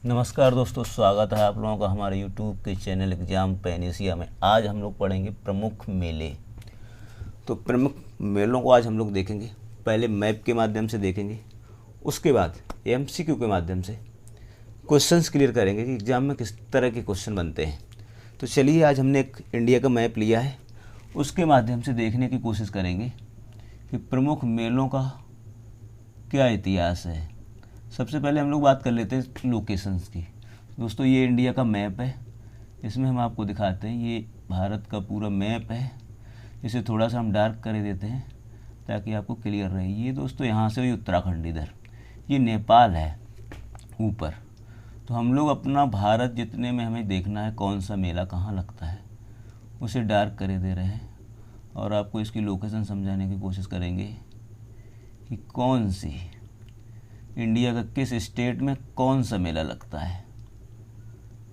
नमस्कार दोस्तों, स्वागत है आप लोगों का हमारे यूट्यूब के चैनल एग्जाम पैनेशिया में। आज हम लोग पढ़ेंगे प्रमुख मेले। तो प्रमुख मेलों को आज हम लोग देखेंगे। पहले मैप के माध्यम से देखेंगे, उसके बाद एमसीक्यू के माध्यम से क्वेश्चंस क्लियर करेंगे कि एग्ज़ाम में किस तरह के क्वेश्चन बनते हैं। तो चलिए, आज हमने एक इंडिया का मैप लिया है, उसके माध्यम से देखने की कोशिश करेंगे कि प्रमुख मेलों का क्या इतिहास है। सबसे पहले हम लोग बात कर लेते हैं लोकेशंस की। दोस्तों, ये इंडिया का मैप है, इसमें हम आपको दिखाते हैं। ये भारत का पूरा मैप है, इसे थोड़ा सा हम डार्क कर देते हैं ताकि आपको क्लियर रहे। ये दोस्तों यहाँ से हुई उत्तराखंड, इधर ये नेपाल है ऊपर। तो हम लोग अपना भारत जितने में हमें देखना है कौन सा मेला कहाँ लगता है, उसे डार्क करे दे रहे हैं और आपको इसकी लोकेशन समझाने की कोशिश करेंगे कि कौन सी इंडिया का किस स्टेट में कौन सा मेला लगता है।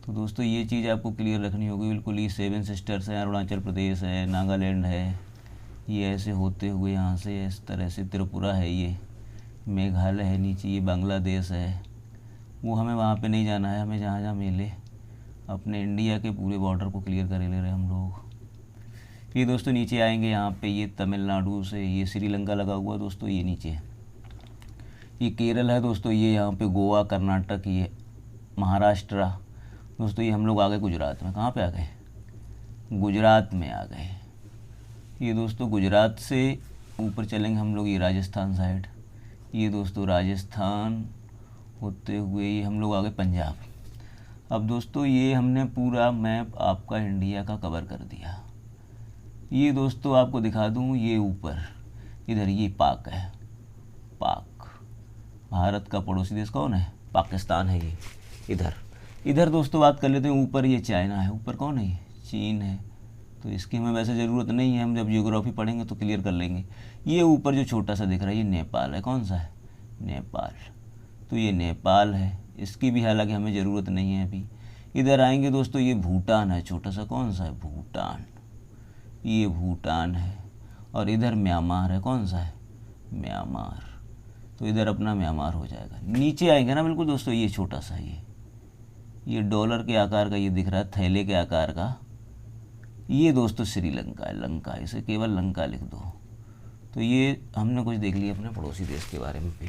तो दोस्तों, ये चीज़ आपको क्लियर रखनी होगी बिल्कुल। ये 7 सिस्टर्स है, अरुणाचल प्रदेश है, नागालैंड है, ये ऐसे होते हुए यहाँ से इस तरह से त्रिपुरा है, ये मेघालय है, नीचे ये बांग्लादेश है। वो हमें वहाँ पे नहीं जाना है, हमें जहाँ जहाँ मेले अपने इंडिया के पूरे बॉर्डर को क्लियर कर ले रहे हैं हम लोग। ये दोस्तों नीचे आएंगे, यहाँ पे ये तमिलनाडु से ये श्रीलंका लगा हुआ है दोस्तों, ये नीचे ये केरल है दोस्तों, ये यहाँ पे गोवा, कर्नाटक, ये महाराष्ट्र। दोस्तों ये हम लोग आ गए गुजरात में। कहाँ पे आ गए? गुजरात में आ गए। ये दोस्तों गुजरात से ऊपर चलेंगे हम लोग, ये राजस्थान साइड। ये दोस्तों राजस्थान होते हुए ये हम लोग आ गए पंजाब। अब दोस्तों ये हमने पूरा मैप आपका इंडिया का कवर कर दिया। ये दोस्तों आपको दिखा दूँ, ये ऊपर इधर ये पाक है। पाक भारत का पड़ोसी देश कौन है? पाकिस्तान है। ये इधर दोस्तों बात कर लेते हैं। ऊपर ये चाइना है, ऊपर कौन है? ये चीन है। तो इसकी हमें वैसे ज़रूरत नहीं है, हम जब ज्योग्राफी पढ़ेंगे तो क्लियर कर लेंगे। ये ऊपर जो छोटा सा दिख रहा है ये नेपाल है। कौन सा है? नेपाल। तो ये नेपाल है, इसकी भी हालांकि हमें ज़रूरत नहीं है अभी। इधर आएंगे दोस्तों, ये भूटान है छोटा सा। कौन सा है? भूटान। ये भूटान है। और इधर म्यांमार है। कौन सा है? म्यांमार। तो इधर अपना म्यांमार हो जाएगा। नीचे आएंगे ना बिल्कुल दोस्तों, ये छोटा सा ये डॉलर के आकार का ये दिख रहा है, थैले के आकार का। ये दोस्तों श्रीलंका है, लंका। इसे केवल लंका लिख दो। तो ये हमने कुछ देख लिया अपने पड़ोसी देश के बारे में भी।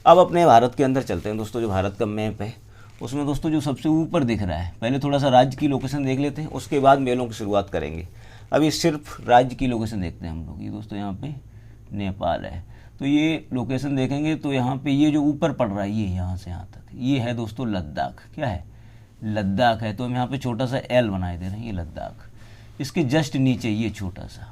अब अपने भारत के अंदर चलते हैं दोस्तों। जो भारत का मैप है उसमें दोस्तों जो सबसे ऊपर दिख रहा है, पहले थोड़ा सा राज्य की लोकेशन देख लेते हैं, उसके बाद मेलों की शुरुआत करेंगे। अभी सिर्फ राज्य की लोकेशन देखते हैं हम लोग। ये दोस्तों यहाँ पे नेपाल है। तो ये लोकेशन देखेंगे तो यहाँ पे ये जो ऊपर पड़ रहा है, ये यहाँ से यहाँ तक, ये है दोस्तों लद्दाख। क्या है? लद्दाख है। तो हम यहाँ पे छोटा सा एल बनाए दे रहे हैं, ये लद्दाख। इसके जस्ट नीचे ये छोटा सा,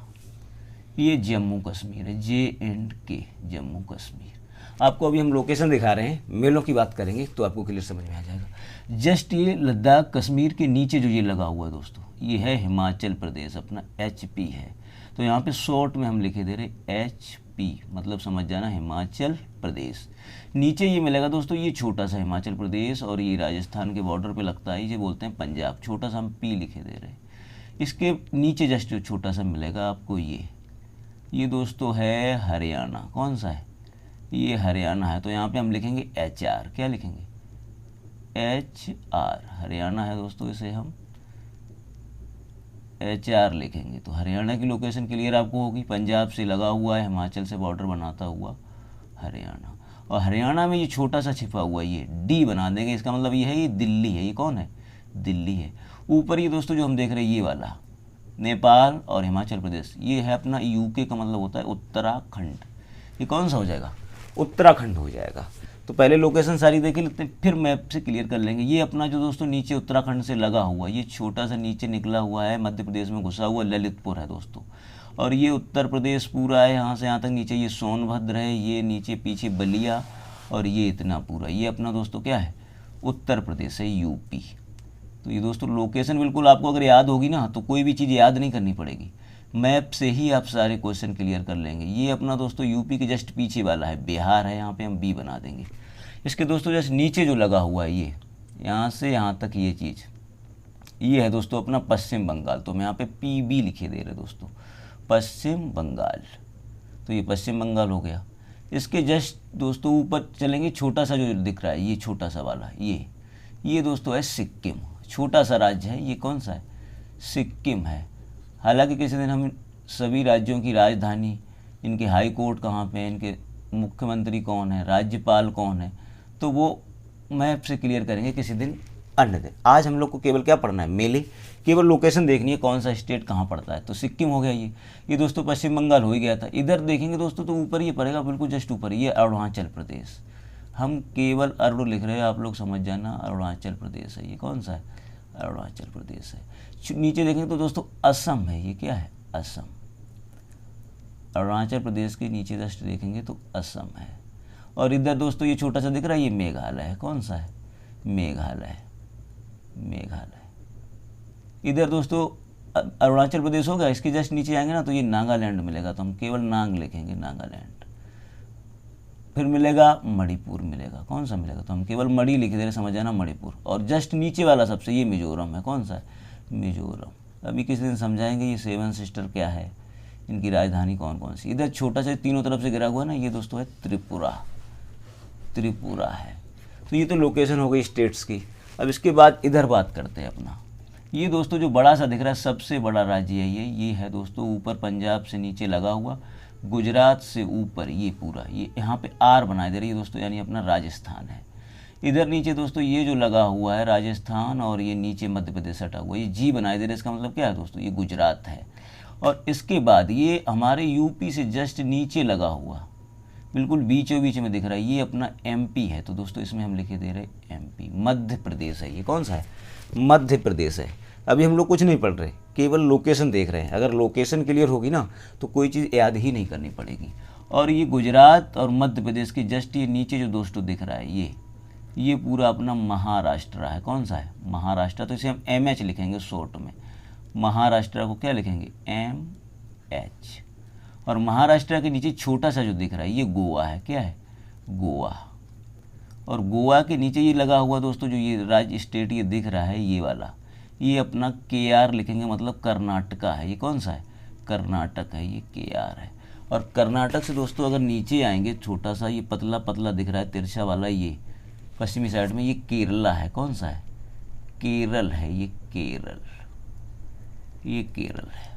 ये जम्मू कश्मीर है, JNK, जम्मू कश्मीर। आपको अभी हम लोकेशन दिखा रहे हैं, मेलों की बात करेंगे तो आपको क्लियर समझ में आ जाएगा। जस्ट ये लद्दाख कश्मीर के नीचे जो ये लगा हुआ है दोस्तों, ये है हिमाचल प्रदेश, अपना HP है। तो यहाँ पे शॉर्ट में हम लिखे दे रहे HP, मतलब समझ जाना हिमाचल प्रदेश। नीचे ये मिलेगा दोस्तों, ये छोटा सा हिमाचल प्रदेश, और ये राजस्थान के बॉर्डर पे लगता है, ये बोलते हैं पंजाब। छोटा सा हम P लिखे दे रहे हैं। इसके नीचे जस्ट जो छोटा सा मिलेगा आपको, ये दोस्तों है हरियाणा। कौन सा है? ये हरियाणा है। तो यहाँ पे हम लिखेंगे HR। क्या लिखेंगे? HR, हरियाणा है दोस्तों, इसे हम HR लिखेंगे। तो हरियाणा की लोकेशन क्लियर आपको होगी। पंजाब से लगा हुआ है, हिमाचल से बॉर्डर बनाता हुआ हरियाणा। और हरियाणा में ये छोटा सा छिपा हुआ ये D बना देंगे। इसका मतलब ये है ये दिल्ली है। ये कौन है? दिल्ली है। ऊपर ये दोस्तों जो हम देख रहे हैं ये वाला नेपाल और हिमाचल प्रदेश, ये है अपना UK का मतलब होता है उत्तराखंड। ये कौन सा हो जाएगा? उत्तराखंड हो जाएगा। तो पहले लोकेशन सारी देख लेते हैं, फिर मैप से क्लियर कर लेंगे। ये अपना जो दोस्तों नीचे उत्तराखंड से लगा हुआ, ये छोटा सा नीचे निकला हुआ है, मध्य प्रदेश में घुसा हुआ ललितपुर है दोस्तों। और ये उत्तर प्रदेश पूरा है, यहाँ से यहाँ तक नीचे ये सोनभद्र है, ये नीचे पीछे बलिया, और ये इतना पूरा ये अपना दोस्तों क्या है? उत्तर प्रदेश है, UP। तो ये दोस्तों लोकेशन बिल्कुल आपको अगर याद होगी ना तो कोई भी चीज़ याद नहीं करनी पड़ेगी, मैप से ही आप सारे क्वेश्चन क्लियर कर लेंगे। ये अपना दोस्तों UP के जस्ट पीछे वाला है, बिहार है, यहाँ पे हम B बना देंगे। इसके दोस्तों जस्ट नीचे जो लगा हुआ है ये यहाँ से यहाँ तक ये चीज़, ये है दोस्तों अपना पश्चिम बंगाल। तो हम यहाँ पे PB लिखे दे रहे दोस्तों, पश्चिम बंगाल। तो ये पश्चिम बंगाल हो गया। इसके जस्ट दोस्तों ऊपर चलेंगे, छोटा सा जो दिख रहा है ये छोटा सा वाला, ये दोस्तों है सिक्किम, छोटा सा राज्य है, ये कौन सा है, सिक्किम है। हालांकि किसी दिन हम सभी राज्यों की राजधानी, इनके हाई कोर्ट कहाँ पे हैं, इनके मुख्यमंत्री कौन है, राज्यपाल कौन है, तो वो मैप से क्लियर करेंगे किसी दिन अन्य दिन। आज हम लोग को केवल क्या पढ़ना है, मेले, केवल लोकेशन देखनी है कौन सा स्टेट कहाँ पड़ता है। तो सिक्किम हो गया ये दोस्तों पश्चिम बंगाल हो ही गया था। इधर देखेंगे दोस्तों तो ऊपर ये पड़ेगा, बिल्कुल जस्ट ऊपर, ये अरुणाचल प्रदेश। हम केवल अरुण लिख रहे हैं, आप लोग समझ जाना अरुणाचल प्रदेश है। ये कौन सा है, अरुणाचल प्रदेश है। नीचे देखेंगे तो दोस्तों असम है, ये क्या है, असम। अरुणाचल प्रदेश के नीचे जस्ट देखेंगे तो असम है। और इधर दोस्तों ये छोटा सा दिख रहा है, ये मेघालय है। कौन सा है, मेघालय, मेघालय। इधर दोस्तों अरुणाचल प्रदेश होगा, इसके जस्ट नीचे आएंगे ना तो ये नागालैंड मिलेगा, तो हम केवल नांग लिखेंगे, नागालैंड। फिर मिलेगा मणिपुर मिलेगा, कौन सा मिलेगा, तो हम केवल मणि लिख दे रहे, समझ जाना मणिपुर। और जस्ट नीचे वाला सबसे ये मिजोरम है, कौन सा है, मिजोरम। अभी किसी दिन समझाएंगे ये 7 सिस्टर क्या है, इनकी राजधानी कौन कौन सी। इधर छोटा सा तीनों तरफ से गिरा हुआ ना, ये दोस्तों है त्रिपुरा, त्रिपुरा है। तो ये तो लोकेशन हो गई स्टेट्स की। अब इसके बाद इधर बात करते हैं अपना, ये दोस्तों जो बड़ा सा दिख रहा है, सबसे बड़ा राज्य है ये है दोस्तों ऊपर पंजाब से नीचे लगा हुआ, गुजरात से ऊपर ये पूरा, ये यहाँ पे आर बनाए दे रही है दोस्तों, यानी अपना राजस्थान है। इधर नीचे दोस्तों ये जो लगा हुआ है राजस्थान, और ये नीचे मध्य प्रदेश हटा हुआ, ये जी बनाए दे रहे, इसका मतलब क्या है दोस्तों, ये गुजरात है। और इसके बाद ये हमारे यूपी से जस्ट नीचे लगा हुआ, बिल्कुल बीचों बीच में दिख रहा है, ये अपना एमपी है। तो दोस्तों इसमें हम लिखे दे रहे एमपी, मध्य प्रदेश है। ये कौन सा है, मध्य प्रदेश है। अभी हम लोग कुछ नहीं पढ़ रहे, केवल लोकेशन देख रहे हैं। अगर लोकेशन क्लियर होगी ना तो कोई चीज़ याद ही नहीं करनी पड़ेगी। और ये गुजरात और मध्य प्रदेश की जस्ट ये नीचे जो दोस्तों दिख रहा है, ये पूरा अपना महाराष्ट्र है। कौन सा है, महाराष्ट्र। तो इसे हम MH लिखेंगे शॉर्ट में, महाराष्ट्र को क्या लिखेंगे, MH। और महाराष्ट्र के नीचे छोटा सा जो दिख रहा है ये गोवा है, क्या है, गोवा। और गोवा के नीचे ये लगा हुआ दोस्तों जो ये राज्य स्टेट ये दिख रहा है, ये वाला, ये अपना KR लिखेंगे, मतलब कर्नाटका है। ये कौन सा है, कर्नाटक है, ये KR है। और कर्नाटक से दोस्तों अगर नीचे आएंगे, छोटा सा ये पतला पतला दिख रहा है तिरछा वाला, ये पश्चिमी साइड में, ये केरला है। कौन सा है, केरल है, ये केरल, ये केरल है।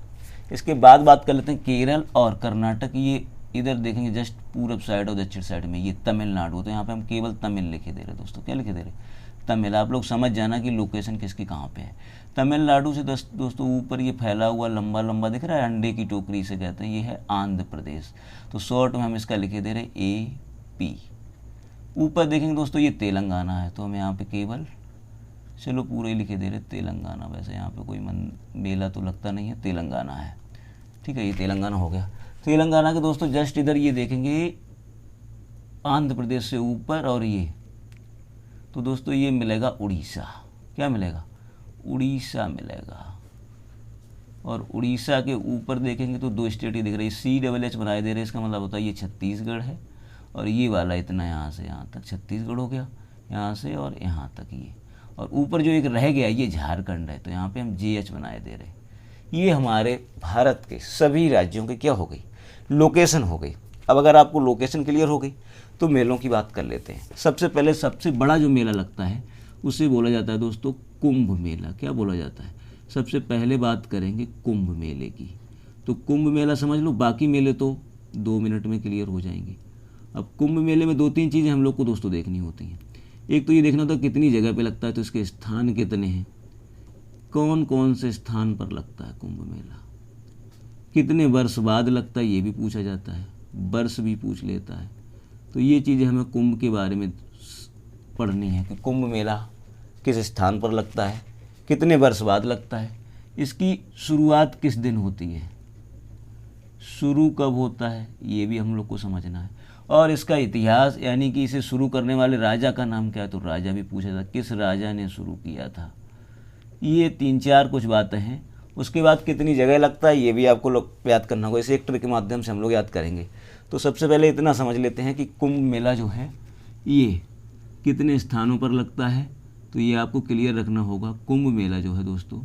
इसके बाद बात कर लेते हैं केरल और कर्नाटक। ये इधर देखेंगे जस्ट पूरब साइड और दक्षिण साइड में ये तमिलनाडु। तो यहाँ पे हम केवल तमिल लिखे दे रहे दोस्तों, क्या लिखे दे रहे, तमिल। आप लोग समझ जाना कि लोकेशन किसकी कहाँ पे है। तमिलनाडु से दोस्तों ऊपर ये फैला हुआ लंबा लंबा दिख रहा है, अंडे की टोकरी से कहते हैं, ये है आंध्र प्रदेश। तो शॉर्ट में हम इसका लिखे दे रहे AP। ऊपर देखेंगे दोस्तों ये तेलंगाना है, तो हम यहाँ पे केवल चलो पूरे ही लिखे दे रहे तेलंगाना। वैसे यहाँ पे कोई मेला तो लगता नहीं है, तेलंगाना है, ठीक है, ये तेलंगाना हो गया। तेलंगाना के दोस्तों जस्ट इधर ये देखेंगे आंध्र प्रदेश से ऊपर, और ये तो दोस्तों ये मिलेगा उड़ीसा। क्या मिलेगा, उड़ीसा मिलेगा। और उड़ीसा के ऊपर देखेंगे तो 2 स्टेट ही दिख रही है, CHH बनाए दे रहे, इसका मतलब होता है ये छत्तीसगढ़ है। और ये वाला इतना यहाँ से यहाँ तक छत्तीसगढ़ हो गया, यहाँ से और यहाँ तक ये। और ऊपर जो एक रह गया ये झारखंड है, तो यहाँ पे हम JH बनाए दे रहे। ये हमारे भारत के सभी राज्यों की क्या हो गई, लोकेशन हो गई। अब अगर आपको लोकेशन क्लियर हो गई तो मेलों की बात कर लेते हैं। सबसे पहले सबसे बड़ा जो मेला लगता है उसे बोला जाता है दोस्तों कुंभ मेला। क्या बोला जाता है, सबसे पहले बात करेंगे कुंभ मेले की। तो कुंभ मेला समझ लो, बाकी मेले तो 2 मिनट में क्लियर हो जाएंगे। अब कुंभ मेले में 2-3 चीज़ें हम लोग को दोस्तों देखनी होती हैं। एक तो ये देखना होता है कितनी जगह पे लगता है, तो इसके स्थान कितने हैं, कौन कौन से स्थान पर लगता है कुंभ मेला, कितने वर्ष बाद लगता है ये भी पूछा जाता है, वर्ष भी पूछ लेता है। तो ये चीज़ें हमें कुंभ के बारे में पढ़नी है कि कुंभ मेला किस स्थान पर लगता है, कितने वर्ष बाद लगता है, इसकी शुरुआत किस दिन होती है, शुरू कब होता है, ये भी हम लोग को समझना है। और इसका इतिहास, यानी कि इसे शुरू करने वाले राजा का नाम क्या है, तो राजा भी पूछा था, किस राजा ने शुरू किया था। ये 3-4 कुछ बातें हैं। उसके बाद कितनी जगह लगता है ये भी आपको लोग याद करना होगा, इसे एक ट्रिक के माध्यम से हम लोग याद करेंगे। तो सबसे पहले इतना समझ लेते हैं कि कुंभ मेला जो है ये कितने स्थानों पर लगता है। तो ये आपको क्लियर रखना होगा, कुंभ मेला जो है दोस्तों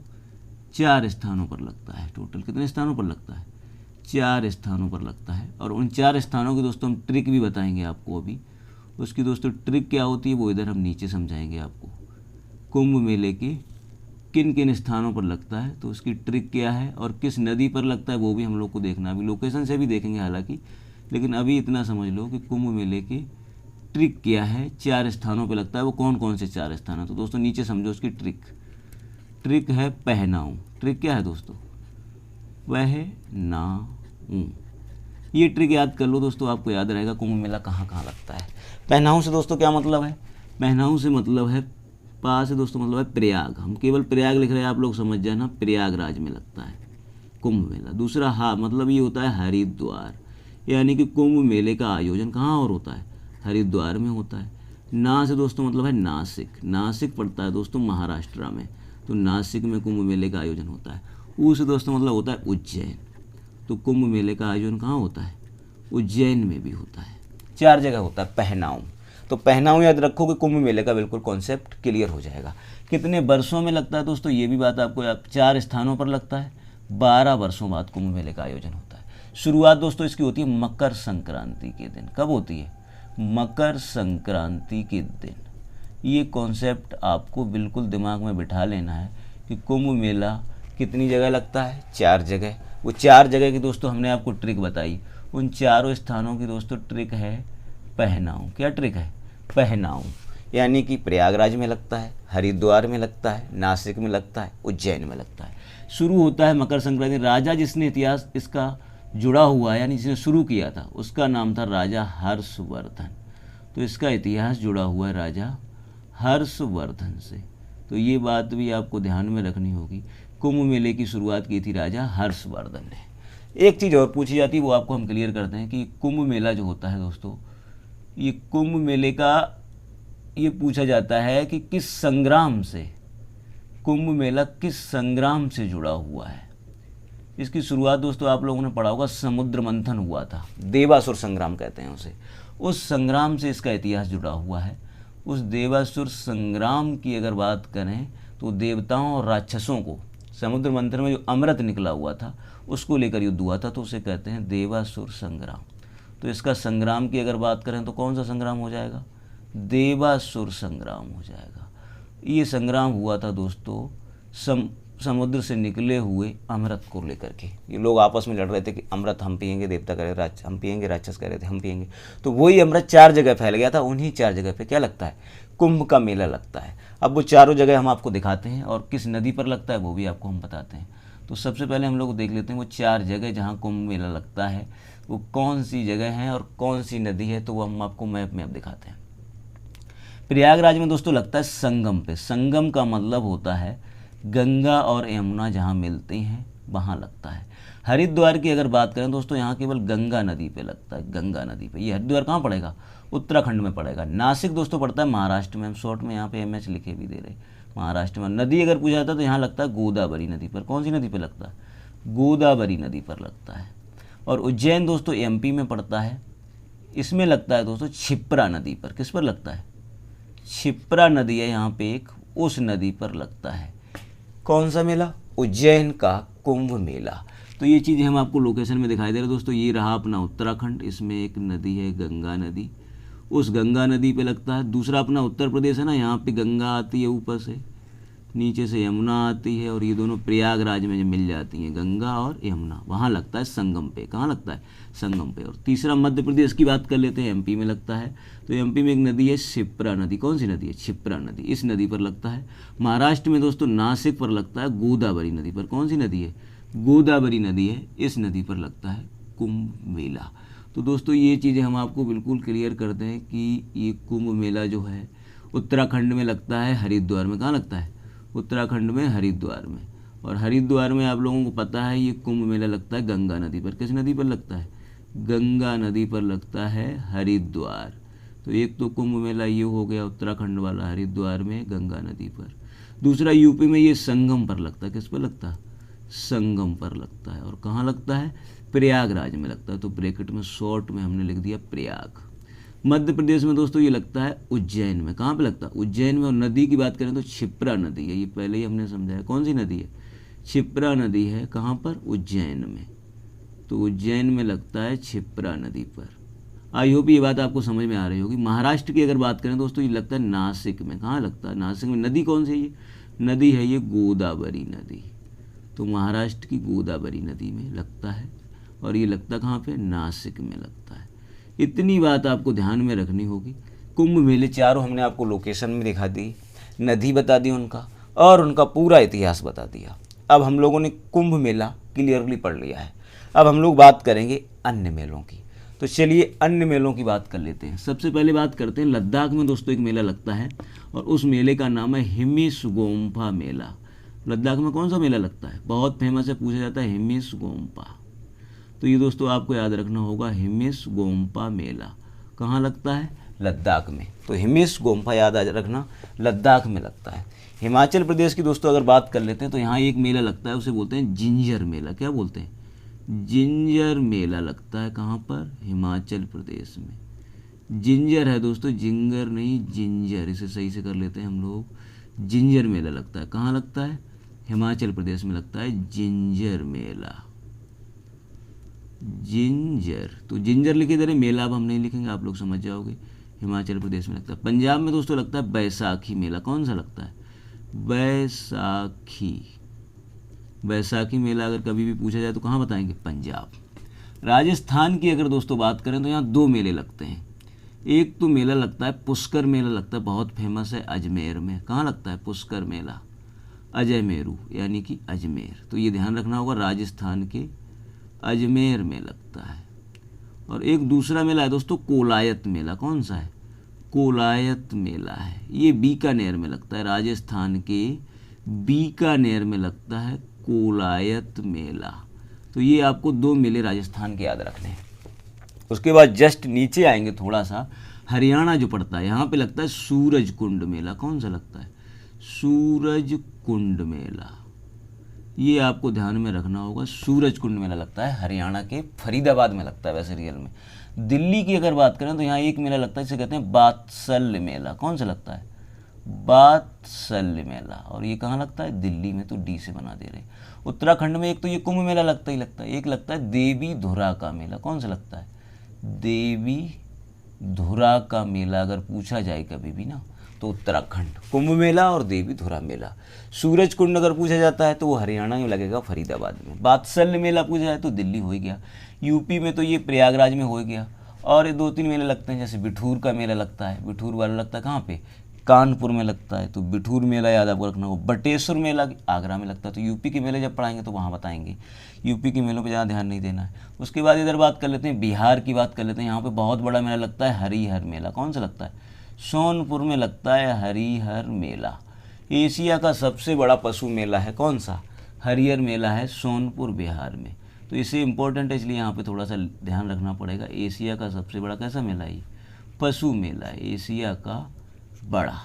4 स्थानों पर लगता है। टोटल कितने स्थानों पर लगता है, 4 स्थानों पर लगता है। और उन 4 स्थानों की दोस्तों हम ट्रिक भी बताएंगे आपको अभी। उसकी दोस्तों ट्रिक क्या होती है वो इधर हम नीचे समझाएंगे आपको। कुंभ मेले के किन किन स्थानों पर लगता है, तो उसकी ट्रिक क्या है और किस नदी पर लगता है वो भी हम लोग को देखना। अभी लोकेशन से भी देखेंगे हालांकि, लेकिन अभी इतना समझ लो कि कुंभ मेले के ट्रिक क्या है, 4 स्थानों पर लगता है। वो कौन कौन से 4 स्थान है, तो दोस्तों नीचे समझो उसकी ट्रिक। ट्रिक है पहनाऊँ। ट्रिक क्या है दोस्तों, पहनाऊँ। ये ट्रिक याद कर लो दोस्तों, आपको याद रहेगा कुंभ मेला कहाँ कहाँ लगता है। पहनाऊँ से दोस्तों क्या मतलब है, पहनाऊँ से मतलब है, पा से दोस्तों मतलब है प्रयाग। हम केवल प्रयाग लिख रहे हैं, आप लोग समझ जाना, प्रयागराज में लगता है कुंभ मेला। दूसरा हा मतलब ये होता है हरिद्वार, यानी कि कुंभ मेले का आयोजन कहाँ और होता है, हरिद्वार में होता है। ना से दोस्तों मतलब है नासिक। नासिक पड़ता है दोस्तों महाराष्ट्र में, तो नासिक में कुंभ मेले का आयोजन होता है। ऊ से दोस्तों मतलब होता है उज्जैन, तो कुंभ मेले का आयोजन कहाँ होता है, उज्जैन में भी होता है। 4 जगह होता है पहनाऊँ। तो पहनाऊँ याद रखो कि कुंभ मेले का बिल्कुल कॉन्सेप्ट क्लियर हो जाएगा। कितने वर्षों में लगता है दोस्तों, ये भी बात आपको 4 स्थानों पर लगता है। 12 वर्षों बाद कुंभ मेले का आयोजन होता है। शुरुआत दोस्तों इसकी होती है मकर संक्रांति के दिन। कब होती है, मकर संक्रांति के दिन। ये कॉन्सेप्ट आपको बिल्कुल दिमाग में बिठा लेना है कि कुंभ मेला कितनी जगह लगता है, 4 जगह। वो 4 जगह की दोस्तों हमने आपको ट्रिक बताई। उन चारों स्थानों की दोस्तों ट्रिक है पहनाऊँ। क्या ट्रिक है, पहनाऊँ, यानी कि प्रयागराज में लगता है, हरिद्वार में लगता है, नासिक में लगता है, उज्जैन में लगता है। शुरू होता है मकर संक्रांति। राजा जिसने इतिहास इसका जुड़ा हुआ है, यानी जिसने शुरू किया था, उसका नाम था राजा हर्षवर्धन। तो इसका इतिहास जुड़ा हुआ है राजा हर्षवर्धन से। तो ये बात भी आपको ध्यान में रखनी होगी। कुंभ मेले की शुरुआत की थी राजा हर्षवर्धन ने। एक चीज़ और पूछी जाती है, वो आपको हम क्लियर करते हैं कि कुंभ मेला जो होता है दोस्तों, ये कुंभ मेले का ये पूछा जाता है कि किस संग्राम से, कुंभ मेला किस संग्राम से जुड़ा हुआ है। इसकी शुरुआत दोस्तों आप लोगों ने पढ़ा होगा, समुद्र मंथन हुआ था, देवासुर संग्राम कहते हैं उसे। उस संग्राम से इसका इतिहास जुड़ा हुआ है। उस देवासुर संग्राम की अगर बात करें तो देवताओं और राक्षसों को समुद्र मंथन में जो अमृत निकला हुआ था उसको लेकर युद्ध हुआ था, तो उसे कहते हैं देवासुर संग्राम। तो इसका संग्राम की अगर बात करें तो कौन सा संग्राम हो जाएगा, देवासुर संग्राम हो जाएगा। ये संग्राम हुआ था दोस्तों समुद्र से निकले हुए अमृत को लेकर के। ये लोग आपस में लड़ रहे थे कि अमृत हम पिएंगे, देवता कह रहे हम पिएंगे, राक्षस कह रहे थे हम पिएंगे। तो वही अमृत 4 जगह फैल गया था। उन्हीं 4 जगह पे क्या लगता है, कुंभ का मेला लगता है। अब वो चारों जगह हम आपको दिखाते हैं और किस नदी पर लगता है वो भी आपको हम बताते हैं। तो सबसे पहले हम लोग देख लेते हैं वो 4 जगह जहाँ कुंभ मेला लगता है वो कौन सी जगह हैं और कौन सी नदी है, तो वो हम आपको मैप में अब दिखाते हैं। प्रयागराज में दोस्तों लगता है संगम पे। संगम का मतलब होता है गंगा और यमुना जहाँ मिलती हैं वहाँ लगता है। हरिद्वार की अगर बात करें दोस्तों, यहाँ केवल गंगा नदी पे लगता है, गंगा नदी पे। ये हरिद्वार कहाँ पड़ेगा, उत्तराखंड में पड़ेगा। नासिक दोस्तों पड़ता है महाराष्ट्र में। हम शॉर्ट में यहाँ पे एमएच लिखे भी दे रहे, महाराष्ट्र में। नदी अगर पूछा जाता है तो यहाँ लगता है गोदावरी नदी पर। कौन सी नदी पर लगता है, गोदावरी नदी पर लगता है। और उज्जैन दोस्तों एमपी में पड़ता है। इसमें लगता है दोस्तों क्षिप्रा नदी पर। किस पर लगता है, क्षिप्रा नदी है यहाँ पे एक, उस नदी पर लगता है। कौन सा मेला, उज्जैन का कुंभ मेला। तो ये चीज़ें हम आपको लोकेशन में दिखाई दे रहे हैं दोस्तों। ये रहा अपना उत्तराखंड, इसमें एक नदी है गंगा नदी, उस गंगा नदी पे लगता है। दूसरा अपना उत्तर प्रदेश है ना, यहाँ पे गंगा आती है ऊपर से, नीचे से यमुना आती है, और ये दोनों प्रयागराज में मिल जाती हैं, गंगा और यमुना। वहाँ लगता है संगम पे। कहाँ लगता है, संगम पे। और तीसरा मध्य प्रदेश की बात कर लेते हैं, एमपी में लगता है। तो एमपी में एक नदी है क्षिप्रा नदी। कौन सी नदी है, क्षिप्रा नदी, इस नदी पर लगता है। महाराष्ट्र में दोस्तों नासिक पर लगता है गोदावरी नदी पर। कौन सी नदी है, गोदावरी नदी है, इस नदी पर लगता है कुंभ मेला। तो दोस्तों ये चीज़ें हम आपको बिल्कुल क्लियर करते हैं कि ये कुंभ मेला जो है उत्तराखंड में लगता है, हरिद्वार में। कहाँ लगता है, उत्तराखंड में, हरिद्वार में। और हरिद्वार में आप लोगों को पता है ये कुंभ मेला लगता है गंगा नदी पर। किस नदी पर लगता है, गंगा नदी पर लगता है हरिद्वार। तो एक तो कुंभ मेला ये हो गया उत्तराखंड वाला, हरिद्वार में गंगा नदी पर। दूसरा यूपी में ये संगम पर लगता है। किस पर लगता है, संगम पर लगता है। और कहाँ लगता है, प्रयागराज में लगता है। तो ब्रैकेट में शॉर्ट में हमने लिख दिया प्रयाग। मध्य प्रदेश में दोस्तों ये लगता है उज्जैन में। कहाँ पे लगता है, उज्जैन में। और नदी की बात करें तो क्षिप्रा नदी है, ये पहले ही हमने समझाया। कौन सी नदी है, क्षिप्रा नदी है। कहाँ पर, उज्जैन में। तो उज्जैन में लगता है क्षिप्रा नदी पर। आई होप ये बात आपको समझ में आ रही होगी। महाराष्ट्र की अगर बात करें दोस्तों, ये लगता है नासिक में। कहाँ लगता है? नासिक में। नदी कौन सी है? ये नदी है ये गोदावरी नदी। तो महाराष्ट्र की गोदावरी नदी में लगता है, और ये लगता कहाँ पे? नासिक में लगता है। इतनी बात आपको ध्यान में रखनी होगी। कुंभ मेले चारों हमने आपको लोकेशन में दिखा दी, नदी बता दी उनका, और उनका पूरा इतिहास बता दिया। अब हम लोगों ने कुंभ मेला क्लियरली पढ़ लिया है। अब हम लोग बात करेंगे अन्य मेलों की। तो चलिए अन्य मेलों की बात कर लेते हैं। सबसे पहले बात करते हैं लद्दाख में दोस्तों एक मेला लगता है, और उस मेले का नाम है हिमिसगोम्पा मेला। लद्दाख में कौन सा मेला लगता है? बहुत फेमस है, पूछा जाता है हिमिसगोम्पा। तो ये दोस्तों आपको याद रखना होगा, हिमिसगोम्पा मेला कहाँ लगता है? लद्दाख में। तो हिमिसगोम्पा याद रखना, लद्दाख में लगता है। हिमाचल प्रदेश की दोस्तों अगर बात कर लेते हैं तो यहाँ एक मेला लगता है, उसे बोलते हैं जिंजर मेला। क्या बोलते हैं? जिंजर मेला लगता है। कहाँ पर? हिमाचल प्रदेश में। जिंजर है दोस्तों, जिंगर नहीं, जिंजर, इसे सही से कर लेते हैं हम लोग। जिंजर मेला लगता है। कहाँ लगता है? हिमाचल प्रदेश में लगता है जिंजर मेला। जिंजर, तो जिंजर लिखे इधर, मेला अब हम नहीं लिखेंगे, आप लोग समझ जाओगे। हिमाचल प्रदेश में लगता है। पंजाब में दोस्तों लगता है बैसाखी मेला। कौन सा लगता है? बैसाखी। बैसाखी मेला अगर कभी भी पूछा जाए तो कहाँ बताएंगे? पंजाब। राजस्थान की अगर दोस्तों बात करें तो यहाँ दो मेले लगते हैं। एक तो मेला लगता है पुष्कर मेला लगता है, बहुत फेमस है, अजमेर में। कहाँ लगता है? पुष्कर मेला, अजयमेरू यानी कि अजमेर। तो ये ध्यान रखना होगा, राजस्थान के अजमेर में लगता है। और एक दूसरा मेला है दोस्तों कोलायत मेला। कौन सा है? कोलायत मेला है, ये बीकानेर में लगता है। राजस्थान के बीकानेर में लगता है कोलायत मेला। तो ये आपको दो मेले राजस्थान के याद रखने हैं। उसके बाद जस्ट नीचे आएंगे थोड़ा सा, हरियाणा जो पड़ता है, यहाँ पे लगता है सूरज कुंड मेला। कौन सा लगता है? सूरज कुंड मेला। ये आपको ध्यान में रखना होगा, सूरज कुंड मेला लगता है, हरियाणा के फरीदाबाद में लगता है वैसे रियल में। दिल्ली की अगर बात करें तो यहाँ एक मेला लगता है, जिसे कहते हैं बात्सल्य मेला। कौन सा लगता है? बात्सल्य मेला। और ये कहाँ लगता है? दिल्ली में। तो डी से बना दे रहे। उत्तराखंड में एक तो ये कुंभ मेला लगता ही लगता है, एक लगता है देवी धुरा का मेला। कौन सा लगता है? देवी धुरा का मेला अगर पूछा जाए कभी भी ना, तो उत्तराखंड। कुंभ मेला और देवी धुरा मेला। सूरज कुंड अगर पूछा जाता है तो वो हरियाणा में लगेगा, फरीदाबाद में। बात्सल्य मेला पूछा जाए तो दिल्ली हो ही गया। यूपी में तो ये प्रयागराज में हो गया। और ये दो तीन मेले लगते हैं, जैसे बिठूर का मेला लगता है। बिठूर वाला लगता है कहाँ पे? कानपुर में लगता है। तो बिठूर मेला याद आपको रखना होगा। बटेश्वर मेला आगरा में लगता है। तो यूपी के मेले जब पढ़ाएंगे तो वहाँ बताएंगे, यूपी के मेलों पे ज़्यादा ध्यान नहीं देना है। उसके बाद इधर बात कर लेते हैं, बिहार की बात कर लेते हैं। यहाँ पे बहुत बड़ा मेला लगता है, हरिहर मेला। कौन सा लगता है? सोनपुर में लगता है हरिहर मेला। एशिया का सबसे बड़ा पशु मेला है कौन सा? हरिहर मेला है, सोनपुर बिहार में। तो इसे इम्पोर्टेंट है, इसलिए यहाँ पे थोड़ा सा ध्यान रखना पड़ेगा। एशिया का सबसे बड़ा कैसा मेला है? पशु मेला है, एशिया का बड़ा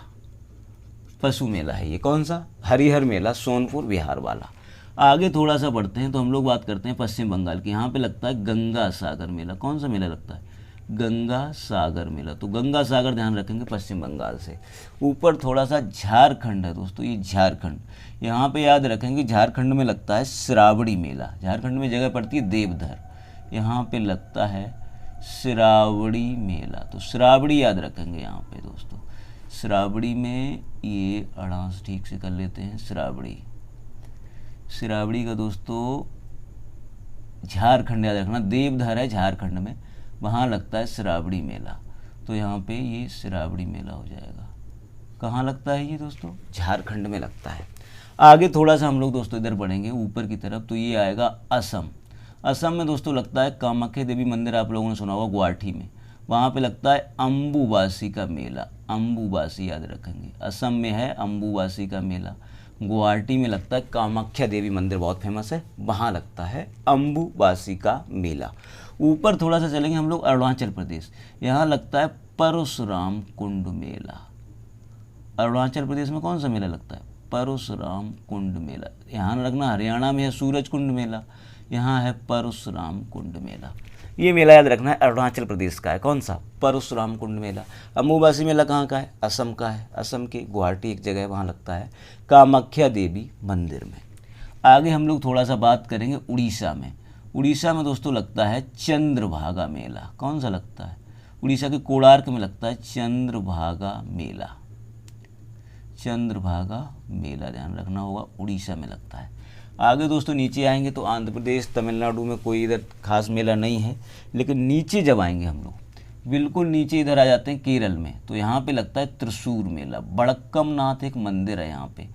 पशु मेला है ये। कौन सा? हरिहर मेला, सोनपुर बिहार वाला। आगे थोड़ा सा बढ़ते हैं तो हम लोग बात करते हैं पश्चिम बंगाल की। यहाँ पे लगता है गंगा सागर मेला। कौन सा मेला लगता है? गंगा सागर मेला। तो गंगा सागर ध्यान रखेंगे पश्चिम बंगाल से। ऊपर थोड़ा सा झारखंड है दोस्तों, ये झारखंड। यहाँ पे याद रखेंगे झारखंड में लगता है श्रावणी मेला। झारखंड में जगह पड़ती है देवधर, यहाँ पे लगता है श्रावणी मेला। तो श्रावणी याद रखेंगे यहाँ पे दोस्तों। श्रावणी में ये अड़ांस ठीक से कर लेते हैं। श्रावणी, श्रावणी का दोस्तों झारखंड याद रखना। देवधर है झारखंड में, वहाँ लगता है श्रावणी मेला। तो यहाँ पे ये श्रावणी मेला हो जाएगा। कहाँ लगता है ये दोस्तों? झारखंड में लगता है। आगे थोड़ा सा हम लोग दोस्तों इधर बढ़ेंगे ऊपर की तरफ, तो ये आएगा असम। असम में दोस्तों लगता है कामाख्या देवी मंदिर, आप लोगों ने सुना होगा, गुवाहाटी में। वहाँ पे लगता है अम्बुबासी का मेला। अम्बुबासी याद रखेंगे, असम में है अम्बुबासी का मेला। गुवाहाटी में लगता है कामाख्या देवी मंदिर, बहुत फेमस है, वहाँ लगता है अम्बुबासी का मेला। ऊपर थोड़ा सा चलेंगे हम लोग अरुणाचल प्रदेश, यहाँ लगता है परशुराम कुंड मेला। अरुणाचल प्रदेश में कौन सा मेला लगता है? परशुराम कुंड मेला। यहाँ रखना, हरियाणा में है सूरज कुंड मेला, यहाँ है परशुराम कुंड मेला। ये मेला याद रखना है, अरुणाचल प्रदेश का है। कौन सा? परशुराम कुंड मेला। अम्बुबासी मेला कहाँ का है? असम का है। असम के गुवाहाटी एक जगह है, वहाँ लगता है कामाख्या देवी मंदिर में। आगे हम लोग थोड़ा सा बात करेंगे उड़ीसा में। उड़ीसा में दोस्तों लगता है चंद्रभागा मेला। कौन सा लगता है? उड़ीसा के कोणार्क में लगता है चंद्रभागा मेला। चंद्रभागा मेला ध्यान रखना होगा, उड़ीसा में लगता है। आगे दोस्तों नीचे आएंगे तो आंध्र प्रदेश, तमिलनाडु में कोई इधर खास मेला नहीं है। लेकिन नीचे जब आएंगे हम लोग, बिल्कुल नीचे इधर आ जाते हैं केरल में, तो यहाँ पे लगता है त्रिशूर मेला। बड़क्कम नाथ एक मंदिर है यहाँ पे,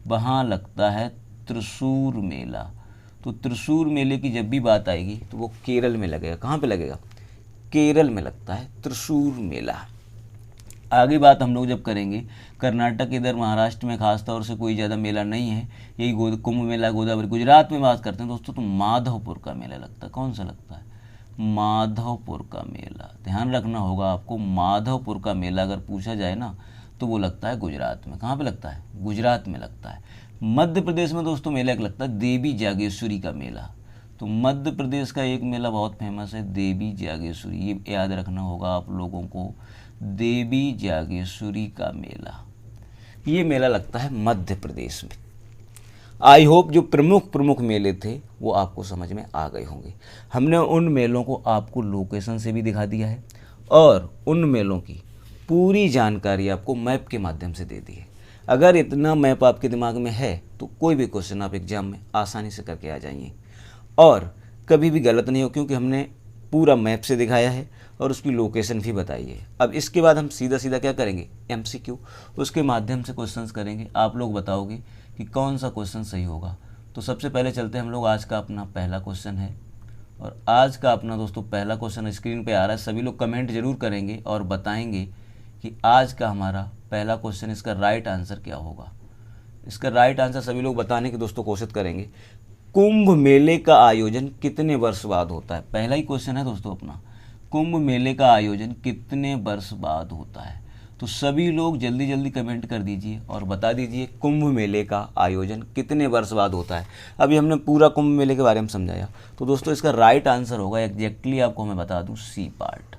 वहाँ लगता है त्रिशूर मेला। तो त्रिशूर मेले की जब भी बात आएगी तो वो केरल में लगेगा। कहाँ पे लगेगा? केरल में लगता है त्रिशूर मेला। आगे बात हम लोग जब करेंगे, कर्नाटक इधर महाराष्ट्र में खास तौर से कोई ज़्यादा मेला नहीं है, यही कुंभ मेला गोदावरी। गुजरात में बात करते हैं दोस्तों तो माधवपुर का मेला लगता है। कौन सा लगता है? माधवपुर का मेला। ध्यान रखना होगा आपको, माधवपुर का मेला अगर पूछा जाए ना तो वो लगता है गुजरात में। कहाँ पे लगता है? गुजरात में लगता है। मध्य प्रदेश में दोस्तों मेला एक लगता है देवी जागेश्वरी का मेला। तो मध्य प्रदेश का एक मेला बहुत फेमस है, देवी जागेश्वरी, ये याद रखना होगा आप लोगों को, देवी जागेश्वरी का मेला। ये मेला लगता है मध्य प्रदेश में। आई होप जो प्रमुख मेले थे वो आपको समझ में आ गए होंगे। हमने उन मेलों को आपको लोकेशन से भी दिखा दिया है और उन मेलों की पूरी जानकारी आपको मैप के माध्यम से दे दी है। अगर इतना मैप आपके दिमाग में है तो कोई भी क्वेश्चन आप एग्जाम में आसानी से करके आ जाइए और कभी भी गलत नहीं हो, क्योंकि हमने पूरा मैप से दिखाया है और उसकी लोकेशन भी बताई है। अब इसके बाद हम सीधा क्या करेंगे? MCQ, उसके माध्यम से क्वेश्चंस करेंगे। आप लोग बताओगे कि कौन सा क्वेश्चन सही होगा। तो सबसे पहले चलते हैं हम लोग, आज का अपना पहला क्वेश्चन है और आज का अपना दोस्तों पहला क्वेश्चन स्क्रीन पे आ रहा है। सभी लोग कमेंट जरूर करेंगे और बताएंगे कि आज का हमारा पहला क्वेश्चन, इसका राइट आंसर क्या होगा। इसका राइट आंसर सभी लोग बताने की दोस्तों कोशिश करेंगे। कुंभ मेले का आयोजन कितने वर्ष बाद होता है? पहला ही क्वेश्चन है दोस्तों अपना, कुंभ मेले का आयोजन कितने वर्ष बाद होता है। तो सभी लोग जल्दी कमेंट कर दीजिए और बता दीजिए कुंभ मेले का आयोजन कितने वर्ष बाद होता है। अभी हमने पूरा कुंभ मेले के बारे में समझाया, तो दोस्तों इसका राइट आंसर होगा, एग्जैक्टली आपको मैं बता दूं, सी पार्ट।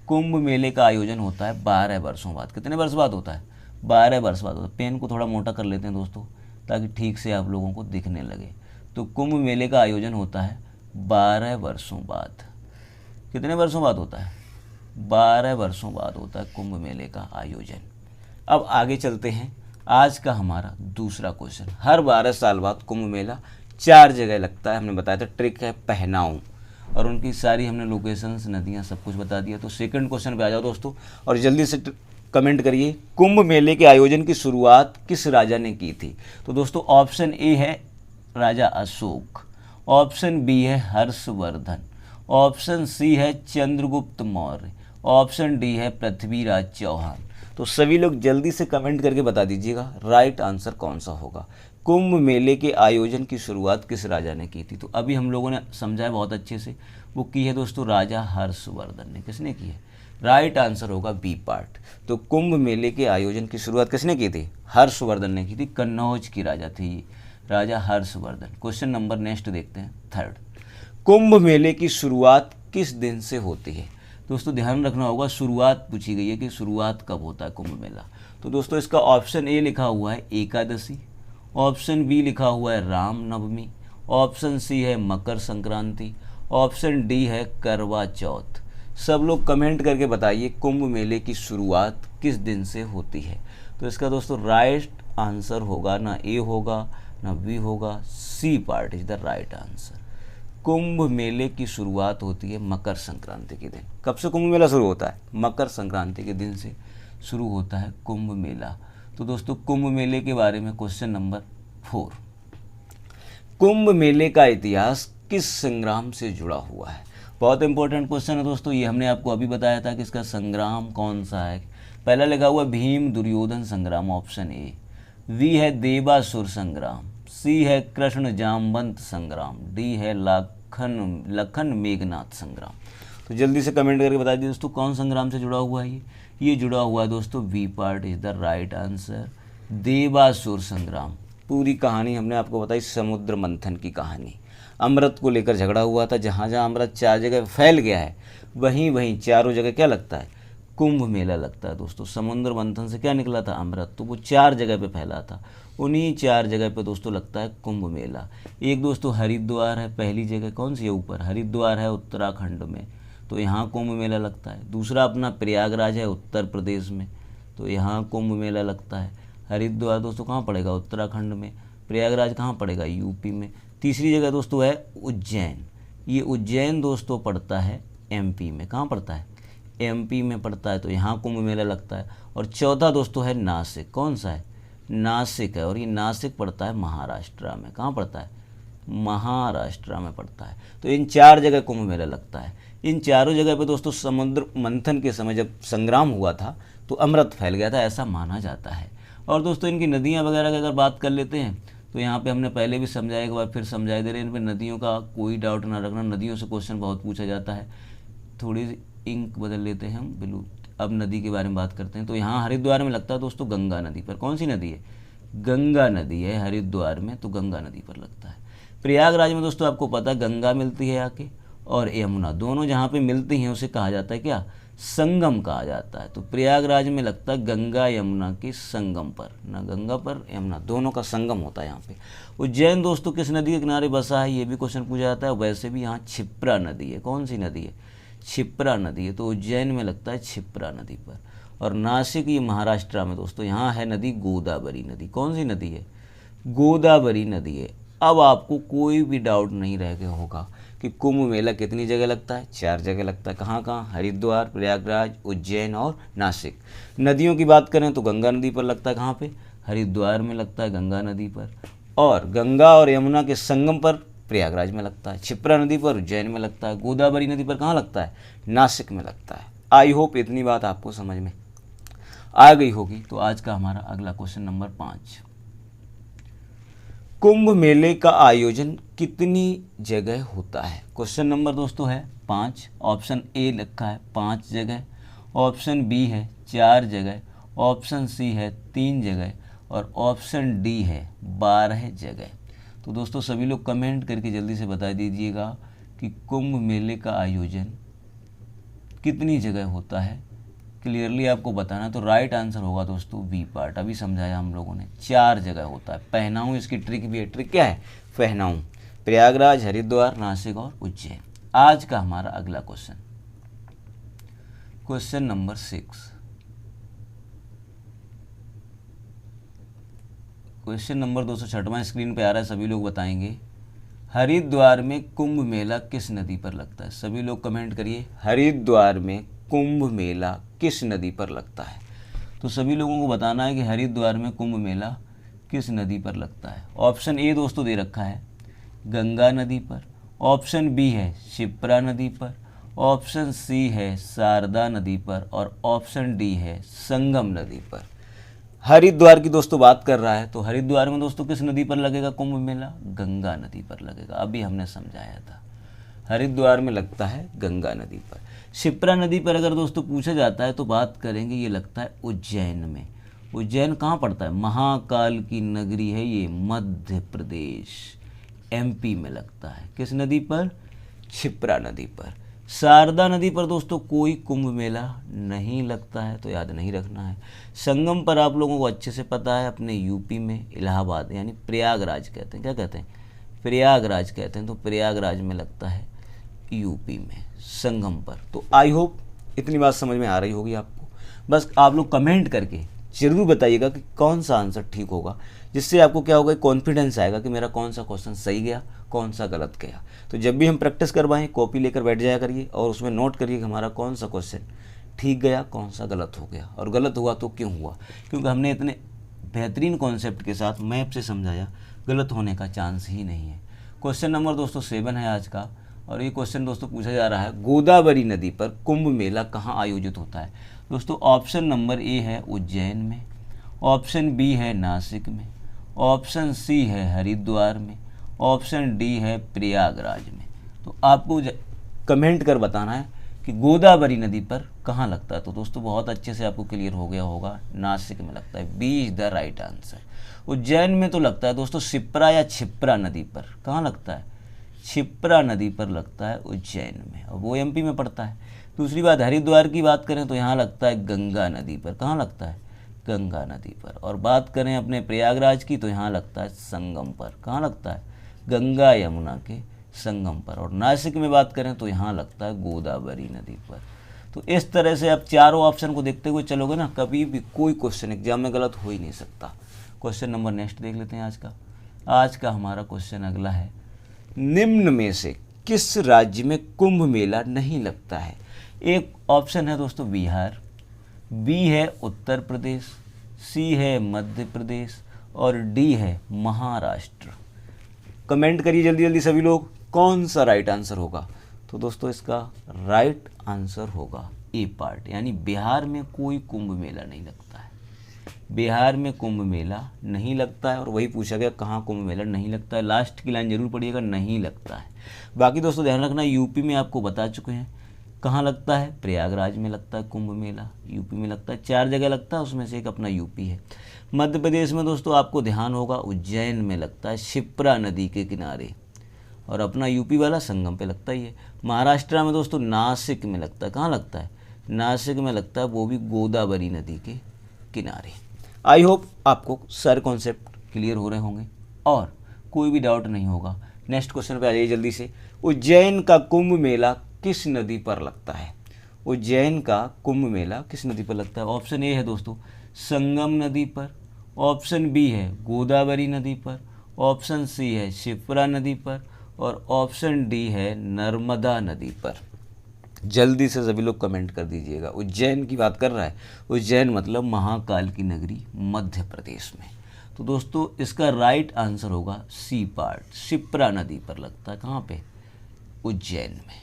कुंभ मेले का आयोजन होता है 12 वर्षों बाद। कितने वर्ष बाद होता है? 12 वर्ष बाद होता है। पेन को थोड़ा मोटा कर लेते हैं दोस्तों ताकि ठीक से आप लोगों को दिखने लगे। तो कुंभ मेले का आयोजन होता है 12 वर्षों बाद। कितने वर्षों बाद होता है? 12 वर्षों बाद होता है कुंभ मेले का आयोजन। अब आगे चलते हैं, आज का हमारा दूसरा क्वेश्चन। हर 12 साल बाद कुंभ मेला 4 जगह लगता है, हमने बताया था। ट्रिक है पहनाऊ और उनकी सारी हमने लोकेशंस, नदियाँ, सब कुछ बता दिया। तो सेकंड क्वेश्चन पे आ जाओ दोस्तों और जल्दी से कमेंट करिए, कुंभ मेले के आयोजन की शुरुआत किस राजा ने की थी। तो दोस्तों ऑप्शन ए है राजा अशोक, ऑप्शन बी है हर्षवर्धन, ऑप्शन सी है चंद्रगुप्त मौर्य, ऑप्शन डी है पृथ्वीराज चौहान। तो सभी लोग जल्दी से कमेंट करके बता दीजिएगा राइट आंसर कौन सा होगा। कुंभ मेले के आयोजन की शुरुआत किस राजा ने की थी। तो अभी हम लोगों ने समझाया बहुत अच्छे से, वो की है दोस्तों राजा हर्षवर्धन ने। किसने की है? राइट आंसर होगा बी पार्ट। तो कुंभ मेले के आयोजन की शुरुआत किसने की थी? हर्षवर्धन ने की थी। कन्नौज की राजा थे ये, राजा हर्षवर्धन। क्वेश्चन नंबर नेक्स्ट देखते हैं, थर्ड। कुंभ मेले की शुरुआत किस दिन से होती है। दोस्तों ध्यान रखना होगा, शुरुआत पूछी गई है कि शुरुआत कब होता है कुंभ मेला। तो दोस्तों इसका ऑप्शन ए लिखा हुआ है एकादशी, ऑप्शन बी लिखा हुआ है राम नवमी, ऑप्शन सी है मकर संक्रांति, ऑप्शन डी है करवा चौथ। सब लोग कमेंट करके बताइए कुंभ मेले की शुरुआत किस दिन से होती है। तो इसका दोस्तों राइट आंसर होगा, ना ए होगा ना बी होगा, C part is the right answer. Kumbh मेले की शुरुआत होती है मकर संक्रांति के दिन। कब से कुंभ मेला शुरू होता है? मकर संक्रांति के दिन से शुरू होता है कुंभ मेला। तो दोस्तों कुंभ मेले के बारे में क्वेश्चन नंबर 4। कुंभ मेले का इतिहास किस संग्राम से जुड़ा हुआ है। बहुत इंपॉर्टेंट क्वेश्चन है दोस्तों, ये हमने आपको अभी बताया था कि इसका संग्राम कौन सा है। पहला लिखा हुआ भीम दुर्योधन संग्राम, ऑप्शन ए। बी है देवासुर संग्राम, सी है कृष्ण जामवंत संग्राम, डी है लखन मेघनाथ संग्राम। तो जल्दी से कमेंट करके बता दीजिए दोस्तों कौन संग्राम से जुड़ा हुआ है ये जुड़ा हुआ है दोस्तों, B part is the right answer, देवासुर संग्राम। पूरी कहानी हमने आपको बताई, समुद्र मंथन की कहानी। अमृत को लेकर झगड़ा हुआ था, जहाँ जहाँ अमृत 4 जगह फैल गया है वहीं वहीं चारों जगह क्या लगता है? कुंभ मेला लगता है दोस्तों। समुद्र मंथन से क्या निकला था? अमृत। तो वो 4 जगह पे फैला था, उन्हीं 4 जगह पे दोस्तों लगता है कुंभ मेला। एक दोस्तों हरिद्वार है पहली जगह, कौन सी है ऊपर? हरिद्वार है उत्तराखंड में, तो यहाँ कुंभ मेला लगता है। दूसरा अपना प्रयागराज है उत्तर प्रदेश में, तो यहाँ कुंभ मेला लगता है। हरिद्वार दोस्तों कहाँ पड़ेगा, उत्तराखंड में। प्रयागराज कहाँ पड़ेगा, यूपी में। तीसरी जगह दोस्तों है उज्जैन, ये उज्जैन दोस्तों पड़ता है एमपी में। कहाँ पड़ता है, एमपी में पड़ता है, तो यहाँ कुंभ मेला लगता है। और चौथा दोस्तों है नासिक, कौन सा है, नासिक है, और ये नासिक पड़ता है महाराष्ट्र में। कहाँ पड़ता है, महाराष्ट्र में पड़ता है। तो इन 4 जगह कुंभ मेला लगता है। इन चारों जगह पे दोस्तों समुद्र मंथन के समय जब संग्राम हुआ था तो अमृत फैल गया था, ऐसा माना जाता है। और दोस्तों इनकी नदियाँ वगैरह की अगर बात कर लेते हैं तो यहाँ पे हमने पहले भी समझाया, एक बार फिर समझाई दे रहे हैं। इन पर नदियों का कोई डाउट ना रखना, नदियों से क्वेश्चन बहुत पूछा जाता है। थोड़ी इंक बदल लेते हैं हम, ब्लू। अब नदी के बारे में बात करते हैं। तो यहाँ हरिद्वार में लगता है दोस्तों गंगा नदी पर। कौन सी नदी है, गंगा नदी है हरिद्वार में, तो गंगा नदी पर लगता है। प्रयागराज में दोस्तों आपको पता है गंगा मिलती है आके, और यमुना, दोनों जहाँ पे मिलती हैं उसे कहा जाता है क्या, संगम कहा जाता है। तो प्रयागराज में लगता है गंगा यमुना के संगम पर, ना गंगा पर यमुना, दोनों का संगम होता है यहाँ पे। उज्जैन दोस्तों किस नदी के किनारे बसा है, ये भी क्वेश्चन पूछा जाता है। वैसे भी यहाँ क्षिप्रा नदी है। कौन सी नदी है, क्षिप्रा नदी है, तो उज्जैन में लगता है क्षिप्रा नदी पर। और नासिक ये महाराष्ट्र में दोस्तों, यहाँ है नदी गोदावरी नदी। कौन सी नदी है, गोदावरी नदी है। अब आपको कोई भी डाउट नहीं रह गया होगा कि कुंभ मेला कितनी जगह लगता है, 4 जगह लगता है। कहाँ कहाँ, हरिद्वार, प्रयागराज, उज्जैन और नासिक। नदियों की बात करें तो गंगा नदी पर लगता है। कहाँ पे, हरिद्वार में लगता है गंगा नदी पर। और गंगा और यमुना के संगम पर प्रयागराज में लगता है। क्षिप्रा नदी पर उज्जैन में लगता है। गोदावरी नदी पर कहाँ लगता है, नासिक में लगता है। आई होप इतनी बात आपको समझ में आ गई होगी। तो आज का हमारा अगला क्वेश्चन नंबर 5, कुंभ मेले का आयोजन कितनी जगह होता है। क्वेश्चन नंबर दोस्तों है 5। ऑप्शन ए लिखा है 5 जगह, ऑप्शन बी है 4 जगह, ऑप्शन सी है 3 जगह, और ऑप्शन डी है 12 जगह। तो दोस्तों सभी लोग कमेंट करके जल्दी से बता दीजिएगा कि कुंभ मेले का आयोजन कितनी जगह होता है। क्लियरली आपको बताना, तो राइट आंसर होगा दोस्तों बी पार्ट। अभी समझाया हम लोगों ने, 4 जगह होता है। पहनाऊँ इसकी ट्रिक भी है। ट्रिक क्या है, पहनाऊँ, प्रयागराज, हरिद्वार, नासिक और उज्जैन। आज का हमारा अगला question, question number 6। Question number 206वां स्क्रीन पे आ रहा है, सभी लोग बताएंगे। हरिद्वार में कुंभ मेला किस नदी पर लगता है। सभी लोग कमेंट करिए, हरिद्वार में कुंभ मेला किस नदी पर लगता है। तो सभी लोगों को बताना है कि हरिद्वार में कुंभ मेला किस नदी पर लगता है। ऑप्शन ए दोस्तों दे रखा है गंगा नदी पर, ऑप्शन बी है क्षिप्रा नदी पर, ऑप्शन सी है शारदा नदी पर, और ऑप्शन डी है संगम नदी पर। हरिद्वार की दोस्तों बात कर रहा है, तो हरिद्वार में दोस्तों किस नदी पर लगेगा कुंभ मेला, गंगा नदी पर लगेगा। अभी हमने समझाया था, हरिद्वार में लगता है गंगा नदी पर। क्षिप्रा नदी पर अगर दोस्तों पूछा जाता है तो बात करेंगे, ये लगता है उज्जैन में। उज्जैन कहाँ पड़ता है, महाकाल की नगरी है ये, मध्य प्रदेश, एमपी में लगता है। किस नदी पर, क्षिप्रा नदी पर। शारदा नदी पर दोस्तों कोई कुंभ मेला नहीं लगता है, तो याद नहीं रखना है। संगम पर आप लोगों को अच्छे से पता है, अपने यूपी में इलाहाबाद यानी प्रयागराज कहते हैं। क्या कहते हैं, प्रयागराज कहते हैं। तो प्रयागराज में लगता है यूपी में, संगम पर। तो आई होप इतनी बात समझ में आ रही होगी आपको। बस आप लोग कमेंट करके ज़रूर बताइएगा कि कौन सा आंसर ठीक होगा, जिससे आपको क्या होगा, कॉन्फिडेंस आएगा कि मेरा कौन सा क्वेश्चन सही गया, कौन सा गलत गया। तो जब भी हम प्रैक्टिस करवाएं, कॉपी लेकर बैठ जाया करिए और उसमें नोट करिए कि हमारा कौन सा क्वेश्चन ठीक गया, कौन सा गलत हो गया, और गलत हुआ तो क्यों हुआ। क्योंकि हमने इतने बेहतरीन कॉन्सेप्ट के साथ मैप से समझाया, गलत होने का चांस ही नहीं है। क्वेश्चन नंबर दोस्तों 7 है आज का, और ये क्वेश्चन दोस्तों पूछा जा रहा है, गोदावरी नदी पर कुंभ मेला कहाँ आयोजित होता है। दोस्तों ऑप्शन नंबर ए है उज्जैन में, ऑप्शन बी है नासिक में, ऑप्शन सी है हरिद्वार में, ऑप्शन डी है प्रयागराज में। तो आपको कमेंट कर बताना है कि गोदावरी नदी पर कहाँ लगता है। तो दोस्तों बहुत अच्छे से आपको क्लियर हो गया होगा, नासिक में लगता है। B is the right answer. Ujjain में तो लगता है दोस्तों शिप्रा या क्षिप्रा नदी पर। कहाँ लगता है, क्षिप्रा नदी पर लगता है उज्जैन में, और वो एमपी में पड़ता है। दूसरी बात, हरिद्वार की बात करें तो यहाँ लगता है गंगा नदी पर। कहाँ लगता है, गंगा नदी पर। और बात करें अपने प्रयागराज की तो यहाँ लगता है संगम पर। कहाँ लगता है, गंगा यमुना के संगम पर। और नासिक में बात करें तो यहाँ लगता है गोदावरी नदी पर। तो इस तरह से आप चारों ऑप्शन को देखते हुए चलोगे ना, कभी भी कोई क्वेश्चन एग्जाम में गलत हो ही नहीं सकता। क्वेश्चन नंबर नेक्स्ट देख लेते हैं आज का हमारा क्वेश्चन अगला है, निम्न में से किस राज्य में कुंभ मेला नहीं लगता है? एक ऑप्शन है दोस्तों बिहार, बी है उत्तर प्रदेश, सी है मध्य प्रदेश और डी है महाराष्ट्र। कमेंट करिए जल्दी जल्दी सभी लोग, कौन सा राइट आंसर होगा? तो दोस्तों इसका राइट आंसर होगा ए पार्ट, यानी बिहार में कोई कुंभ मेला नहीं लगता है। बिहार में कुंभ मेला नहीं लगता है, और वही पूछा गया कहाँ कुंभ मेला नहीं लगता है। लास्ट की लाइन जरूर पढ़िएगा, नहीं लगता है। बाकी दोस्तों ध्यान रखना, यूपी में आपको बता चुके हैं कहाँ लगता है, प्रयागराज में लगता है कुंभ मेला, यूपी में लगता है, 4 जगह लगता है, उसमें से एक अपना यूपी है। मध्य प्रदेश में दोस्तों आपको ध्यान होगा उज्जैन में लगता है, शिप्रा नदी के किनारे, और अपना यूपी वाला संगम पे लगता ही है। महाराष्ट्र में दोस्तों नासिक में लगता है, कहाँ लगता है? नासिक में लगता है, वो भी गोदावरी नदी के किनारे। आई होप आपको सारे कॉन्सेप्ट क्लियर हो रहे होंगे और कोई भी डाउट नहीं होगा। नेक्स्ट क्वेश्चन पे आ जाइए जल्दी से। उज्जैन का कुंभ मेला किस नदी पर लगता है? उज्जैन का कुंभ मेला किस नदी पर लगता है? ऑप्शन ए है दोस्तों संगम नदी पर, ऑप्शन बी है गोदावरी नदी पर, ऑप्शन सी है शिप्रा नदी पर और ऑप्शन डी है नर्मदा नदी पर। जल्दी से सभी लोग कमेंट कर दीजिएगा। उज्जैन की बात कर रहा है, उज्जैन मतलब महाकाल की नगरी मध्य प्रदेश में। तो दोस्तों इसका राइट आंसर होगा सी पार्ट, शिप्रा नदी पर लगता है। कहाँ पे? उज्जैन में।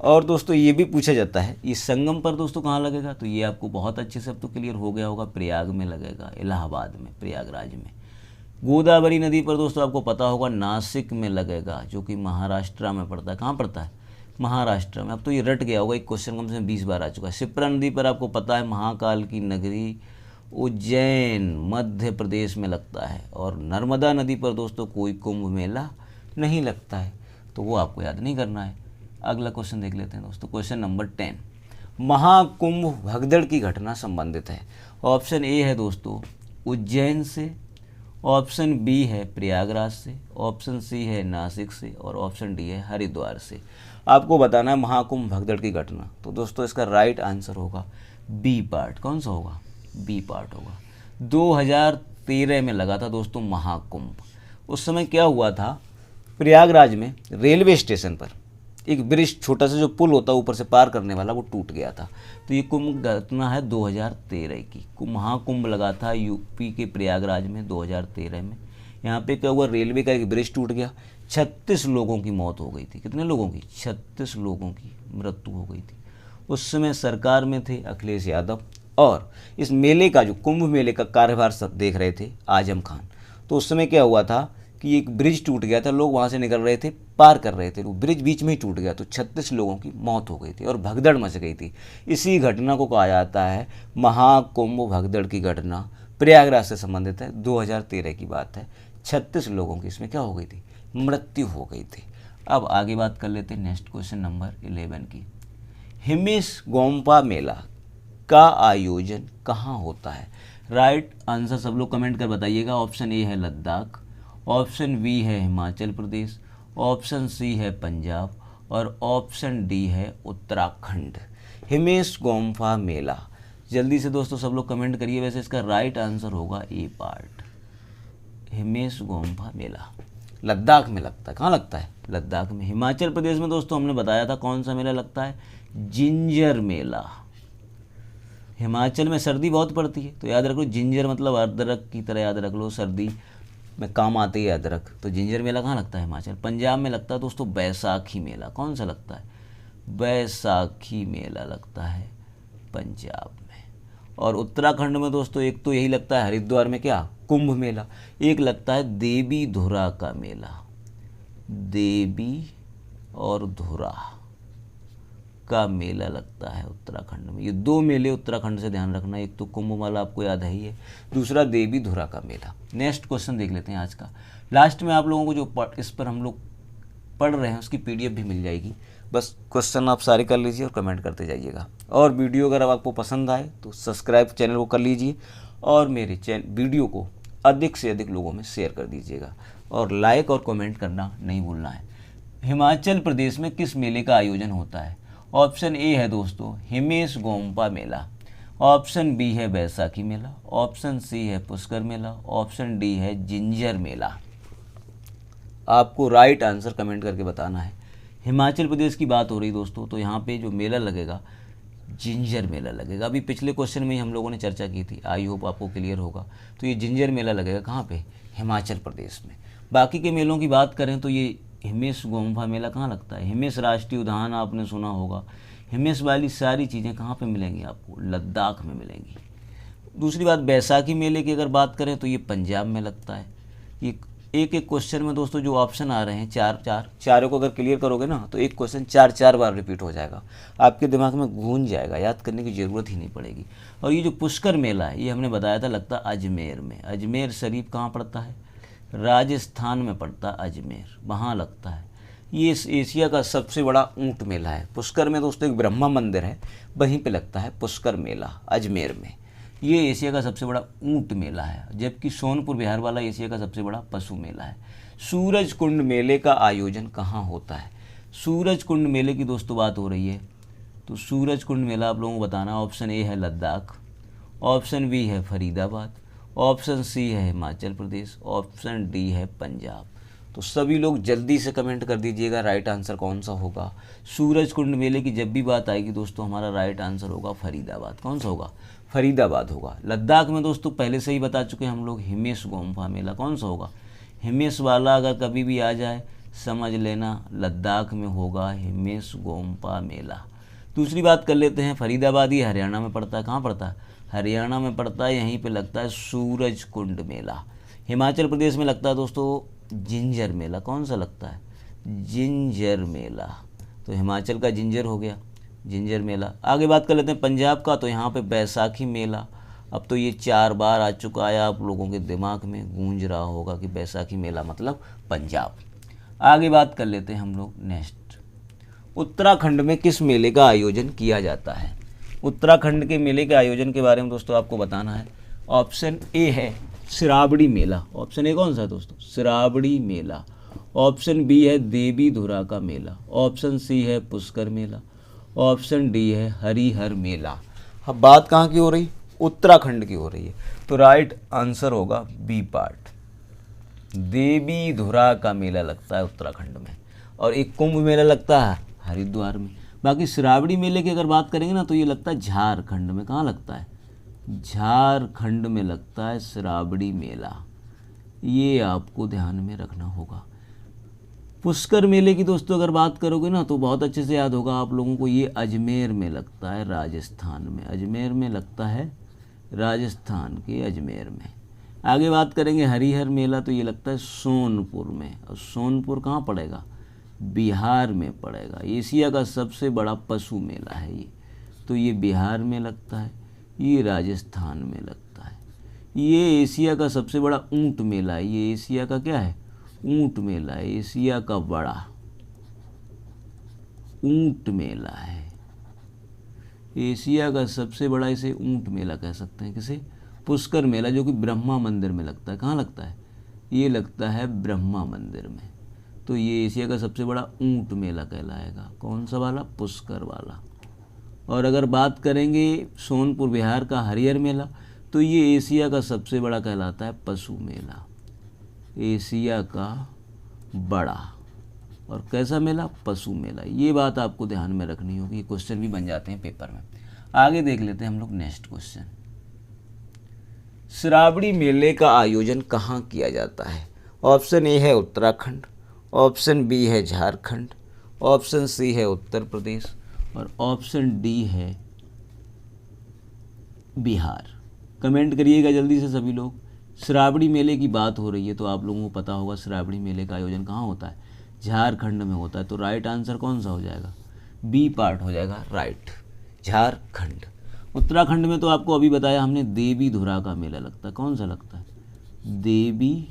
और दोस्तों ये भी पूछा जाता है ये संगम पर दोस्तों कहाँ लगेगा, तो ये आपको बहुत अच्छे से अब तो क्लियर हो गया होगा, प्रयाग में लगेगा, इलाहाबाद में, प्रयागराज में। गोदावरी नदी पर दोस्तों आपको पता होगा नासिक में लगेगा, जो कि महाराष्ट्र में पड़ता है। कहाँ पड़ता है? महाराष्ट्र में। अब तो ये रट गया होगा, एक क्वेश्चन कम से कम 20 बार आ चुका है। शिप्रा नदी पर आपको पता है महाकाल की नगरी उज्जैन मध्य प्रदेश में लगता है। और नर्मदा नदी पर दोस्तों कोई कुंभ मेला नहीं लगता है, तो वो आपको याद नहीं करना है। अगला क्वेश्चन देख लेते हैं दोस्तों, क्वेश्चन नंबर 10। महाकुंभ भगदड़ की घटना संबंधित है। ऑप्शन ए है दोस्तों उज्जैन से, ऑप्शन बी है प्रयागराज से, ऑप्शन सी है नासिक से और ऑप्शन डी है हरिद्वार से। आपको बताना है महाकुंभ भगदड़ की घटना। तो दोस्तों इसका राइट आंसर होगा बी पार्ट। कौन सा होगा? बी पार्ट होगा। 2013 में लगा था दोस्तों महाकुंभ। उस समय क्या हुआ था, प्रयागराज में रेलवे स्टेशन पर एक ब्रिज, छोटा सा जो पुल होता है ऊपर से पार करने वाला, वो टूट गया था। तो ये कुंभ घटना है 2013 की। महाकुंभ लगा था यूपी के प्रयागराज में 2013 में। यहाँ पे क्या हुआ, रेलवे का एक ब्रिज टूट गया, 36 लोगों की मौत हो गई थी। कितने लोगों की? 36 लोगों की मृत्यु हो गई थी। उस समय सरकार में थे अखिलेश यादव, और इस मेले का, जो कुंभ मेले का कार्यभार सब देख रहे थे आजम खान। तो उस समय क्या हुआ था कि एक ब्रिज टूट गया था, लोग वहाँ से निकल रहे थे, पार कर रहे थे, वो ब्रिज बीच में ही टूट गया, तो 36 लोगों की मौत हो गई थी और भगदड़ मच गई थी। इसी घटना को कहा जाता है महाकुंभ भगदड़ की घटना। प्रयागराज से संबंधित है, 2013 की बात है। 36 लोगों की इसमें क्या हो गई थी? मृत्यु हो गई थी। अब आगे बात कर लेते हैं नेक्स्ट क्वेश्चन नंबर 11 की। हिमेश गोम्पा मेला का आयोजन कहाँ होता है? राइट आंसर सब लोग कमेंट कर बताइएगा। ऑप्शन ए है लद्दाख, ऑप्शन बी है हिमाचल प्रदेश, ऑप्शन सी है पंजाब और ऑप्शन डी है उत्तराखंड। हिमेश गोम्पा मेला, जल्दी से दोस्तों सब लोग कमेंट करिए। वैसे इसका राइट आंसर होगा ए पार्ट, हिमेश गोम्पा मेला लद्दाख में लगता है। कहाँ लगता है? लद्दाख में। हिमाचल प्रदेश में दोस्तों हमने बताया था कौन सा मेला लगता है, जिंजर मेला। हिमाचल में सर्दी बहुत पड़ती है, तो याद रख लो जिंजर मतलब अदरक की तरह याद रख लो, सर्दी में काम आती है अदरक। तो जिंजर मेला कहाँ लगता है? हिमाचल। पंजाब में लगता है दोस्तों बैसाखी मेला। कौन सा लगता है? बैसाखी मेला लगता है पंजाब में। और उत्तराखंड में दोस्तों एक तो यही लगता है हरिद्वार में, क्या? कुंभ मेला। एक लगता है देवी धुरा का मेला, देवी और धुरा का मेला लगता है उत्तराखंड में। ये 2 मेले उत्तराखंड से ध्यान रखना, एक तो कुंभ मेला आपको याद है ही है, दूसरा देवी धुरा का मेला। नेक्स्ट क्वेश्चन देख लेते हैं आज का। लास्ट में आप लोगों को जो इस पर हम लोग पढ़ रहे हैं उसकी PDF भी मिल जाएगी। बस क्वेश्चन आप सारे कर लीजिए और कमेंट करते जाइएगा। और वीडियो अगर आपको पसंद आए तो सब्सक्राइब चैनल को कर लीजिए और मेरे वीडियो को अधिक से अधिक लोगों में शेयर कर दीजिएगा और लाइक और कमेंट करना नहीं भूलना है। हिमाचल प्रदेश में किस मेले का आयोजन होता है? ऑप्शन ए है दोस्तों हिमेश गोम्पा मेला, ऑप्शन बी है बैसाखी मेला, ऑप्शन सी है पुष्कर मेला, ऑप्शन डी है जिंजर मेला। आपको राइट आंसर कमेंट करके बताना है। हिमाचल प्रदेश की बात हो रही दोस्तों, तो यहाँ पे जो मेला लगेगा जिंजर मेला लगेगा। अभी पिछले क्वेश्चन में ही हम लोगों ने चर्चा की थी, आई होप आपको क्लियर होगा। तो ये जिंजर मेला लगेगा कहाँ पे? हिमाचल प्रदेश में। बाकी के मेलों की बात करें तो ये हिमेश गोम्पा मेला कहाँ लगता है? हिमेश राष्ट्रीय उद्यान आपने सुना होगा। हिमेश वाली सारी चीज़ें कहाँ पे मिलेंगी आपको? लद्दाख में मिलेंगी। दूसरी बात, बैसाखी मेले की अगर बात करें तो ये पंजाब में लगता है। ये एक एक क्वेश्चन में दोस्तों जो ऑप्शन आ रहे हैं चारों को अगर क्लियर करोगे ना तो एक क्वेश्चन चार बार रिपीट हो जाएगा, आपके दिमाग में गूंज जाएगा, याद करने की ज़रूरत ही नहीं पड़ेगी। और ये जो पुष्कर मेला है ये हमने बताया था लगता है अजमेर में। अजमेर शरीफ कहाँ पड़ता है? राजस्थान में पड़ता है अजमेर, वहाँ लगता है। ये एशिया का सबसे बड़ा ऊँट मेला है। पुष्कर में दोस्तों एक ब्रह्मा मंदिर है, वहीं पे लगता है पुष्कर मेला अजमेर में। ये एशिया का सबसे बड़ा ऊँट मेला है, जबकि सोनपुर बिहार वाला एशिया का सबसे बड़ा पशु मेला है। सूरज कुंड मेले का आयोजन कहाँ होता है? सूरज कुंड मेले की दोस्तों बात हो रही है, तो सूरज कुंड मेला आप लोगों को बताना। ऑप्शन ए है लद्दाख, ऑप्शन बी है फरीदाबाद, ऑप्शन सी है हिमाचल प्रदेश, ऑप्शन डी है पंजाब। तो सभी लोग जल्दी से कमेंट कर दीजिएगा राइट आंसर कौन सा होगा। सूरज कुंड मेले की जब भी बात आएगी दोस्तों हमारा राइट आंसर होगा फरीदाबाद। कौन सा होगा? फरीदाबाद होगा। लद्दाख में दोस्तों पहले से ही बता चुके हैं हम लोग हिमेश गोम्पा मेला। कौन सा होगा? हिमेश वाला अगर कभी भी आ जाए समझ लेना लद्दाख में होगा हिमेश गोम्पा मेला। दूसरी बात कर लेते हैं, फरीदाबाद ये हरियाणा में पड़ता है। कहाँ पड़ता है? हरियाणा में पड़ता है, यहीं पे लगता है सूरज कुंड मेला। हिमाचल प्रदेश में लगता है दोस्तों जिंजर मेला। कौन सा लगता है? जिंजर मेला। तो हिमाचल का जिंजर हो गया, जिंजर मेला। आगे बात कर लेते हैं पंजाब का, तो यहाँ पे बैसाखी मेला। अब तो ये 4 बार आ चुका है, आप लोगों के दिमाग में गूंज रहा होगा कि बैसाखी मेला मतलब पंजाब। आगे बात कर लेते हैं हम लोग नेक्स्ट, उत्तराखंड में किस मेले का आयोजन किया जाता है? उत्तराखंड के मेले के आयोजन के बारे में दोस्तों आपको बताना है। ऑप्शन ए है श्रावणी मेला। ऑप्शन ए कौन सा है दोस्तों? श्रावणी मेला। ऑप्शन बी है देवी धुरा का मेला, ऑप्शन सी है पुष्कर मेला, ऑप्शन डी है हरिहर मेला। अब बात कहाँ की हो रही? उत्तराखंड की हो रही है, तो राइट आंसर होगा बी पार्ट। देवी धुरा का मेला लगता है उत्तराखंड में, और एक कुंभ मेला लगता है हरिद्वार में। बाकी श्रावणी मेले की अगर बात करेंगे ना तो ये लगता है झारखंड में। कहाँ लगता है? झारखंड में लगता है श्रावणी मेला, ये आपको ध्यान में रखना होगा। पुष्कर मेले की दोस्तों अगर बात करोगे ना तो बहुत अच्छे से याद होगा आप लोगों को, ये अजमेर में लगता है, राजस्थान में। अजमेर में लगता है, राजस्थान के अजमेर में। आगे बात करेंगे हरिहर मेला, तो ये लगता है सोनपुर में, और सोनपुर कहाँ पड़ेगा? बिहार में पड़ेगा। एशिया का सबसे बड़ा पशु मेला है ये, तो ये बिहार में लगता है, ये राजस्थान में लगता है। ये एशिया का सबसे बड़ा ऊँट मेला है। ये एशिया का क्या है? ऊँट मेला है, एशिया का बड़ा ऊँट मेला है। एशिया का सबसे बड़ा इसे ऊँट मेला कह सकते हैं। किसे? पुष्कर मेला, जो कि ब्रह्मा मंदिर में लगता है। कहाँ लगता है? ये लगता है ब्रह्मा मंदिर में। तो ये एशिया का सबसे बड़ा ऊँट मेला कहलाएगा। कौन सा वाला? पुष्कर वाला। और अगर बात करेंगे सोनपुर बिहार का हरिहर मेला, तो ये एशिया का सबसे बड़ा कहलाता है पशु मेला, एशिया का बड़ा। और कैसा मेला? पशु मेला। ये बात आपको ध्यान में रखनी होगी, ये क्वेश्चन भी बन जाते हैं पेपर में। आगे देख लेते हैं हम लोग नेक्स्ट क्वेश्चन। श्रावणी मेले का आयोजन कहाँ किया जाता है? ऑप्शन ए है उत्तराखंड, ऑप्शन बी है झारखंड, ऑप्शन सी है उत्तर प्रदेश, और ऑप्शन डी है बिहार। कमेंट करिएगा जल्दी से सभी लोग। श्रावणी मेले की बात हो रही है तो आप लोगों को पता होगा श्रावणी मेले का आयोजन कहाँ होता है? झारखंड में होता है। तो राइट आंसर कौन सा हो जाएगा? बी पार्ट हो जाएगा राइट, झारखंड। उत्तराखंड में तो आपको अभी बताया हमने देवी धुरा का मेला लगता है। कौन सा लगता है? देवी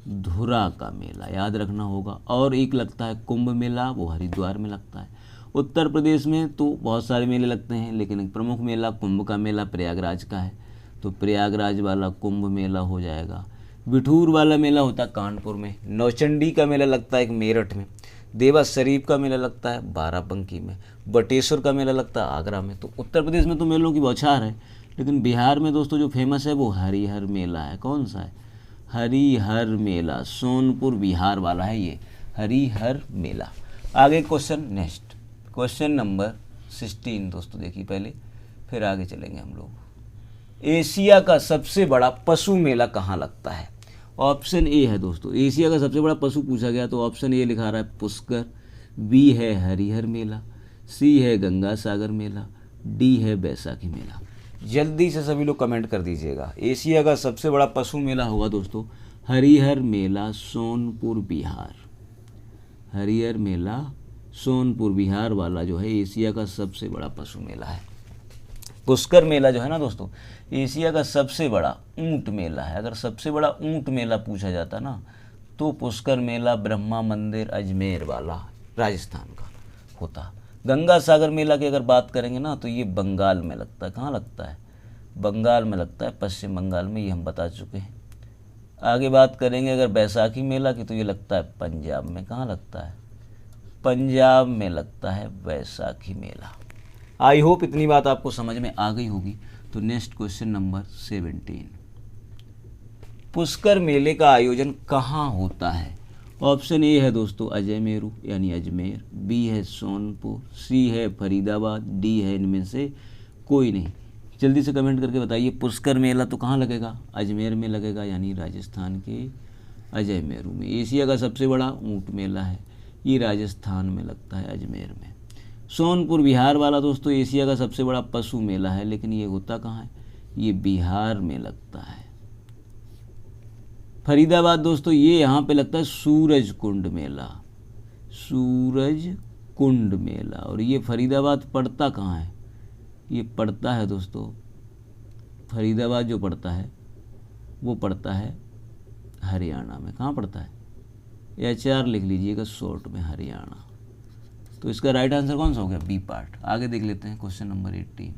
धुरा का मेला, याद रखना होगा। और एक लगता है कुंभ मेला, वो हरिद्वार में लगता है। उत्तर प्रदेश में तो बहुत सारे मेले लगते हैं, लेकिन एक प्रमुख मेला कुंभ का मेला प्रयागराज का है, तो प्रयागराज वाला कुंभ मेला हो जाएगा। बिठूर वाला मेला होता है कानपुर में। नौचंडी का मेला लगता है एक मेरठ में। देवा शरीफ का मेला लगता है बाराबंकी में, बटेश्वर का मेला लगता है आगरा में। तो उत्तर प्रदेश में तो मेलों की बौछार है, लेकिन बिहार में दोस्तों जो फेमस है वो हरिहर मेला है। कौन सा है? हरिहर मेला, सोनपुर बिहार वाला है ये हरिहर मेला। आगे क्वेश्चन, नेक्स्ट क्वेश्चन नंबर 16 दोस्तों देखिए पहले, फिर आगे चलेंगे हम लोग। एशिया का सबसे बड़ा पशु मेला कहाँ लगता है? ऑप्शन ए है दोस्तों, एशिया का सबसे बड़ा पशु पूछा गया तो ऑप्शन ए लिखा रहा है पुष्कर, बी है हरिहर मेला, सी है गंगा सागर मेला, डी है बैसाखी मेला। जल्दी से सभी लोग कमेंट कर दीजिएगा। एशिया का सबसे बड़ा पशु मेला होगा दोस्तों हरिहर मेला, सोनपुर बिहार। हरिहर मेला सोनपुर बिहार वाला जो है एशिया का सबसे बड़ा पशु मेला है। पुष्कर मेला जो है ना दोस्तों, एशिया का सबसे बड़ा ऊंट मेला है। अगर सबसे बड़ा ऊंट मेला पूछा जाता ना तो पुष्कर मेला ब्रह्मा मंदिर अजमेर वाला राजस्थान का होता। गंगा सागर मेला की अगर बात करेंगे ना तो ये बंगाल में लगता है। कहाँ लगता है? बंगाल में लगता है, पश्चिम बंगाल में, ये हम बता चुके हैं। आगे बात करेंगे अगर बैसाखी मेला की तो ये लगता है पंजाब में। कहाँ लगता है? पंजाब में लगता है बैसाखी मेला। आई होप इतनी बात आपको समझ में आ गई होगी। तो नेक्स्ट क्वेश्चन नंबर 17, पुष्कर मेले का आयोजन कहाँ होता है? ऑप्शन ए है दोस्तों अजय मेरू यानी अजमेर, बी है सोनपुर, सी है फरीदाबाद, डी है इनमें से कोई नहीं। जल्दी से कमेंट करके बताइए पुष्कर मेला तो कहाँ लगेगा? अजमेर में लगेगा यानी राजस्थान के अजय मेरू में। एशिया का सबसे बड़ा ऊंट मेला है, ये राजस्थान में लगता है अजमेर में। सोनपुर बिहार वाला दोस्तों एशिया का सबसे बड़ा पशु मेला है, लेकिन ये होता कहाँ है? ये बिहार में लगता है। फरीदाबाद दोस्तों ये यहाँ पे लगता है सूरज कुंड मेला, सूरज कुंड मेला। और ये फरीदाबाद पड़ता कहाँ है? ये पड़ता है दोस्तों, फरीदाबाद जो पड़ता है वो पड़ता है हरियाणा में। कहाँ पड़ता है? HR लिख लीजिएगा शॉर्ट में, हरियाणा। तो इसका राइट आंसर कौन सा हो गया? B part. आगे देख लेते हैं क्वेश्चन नंबर 18,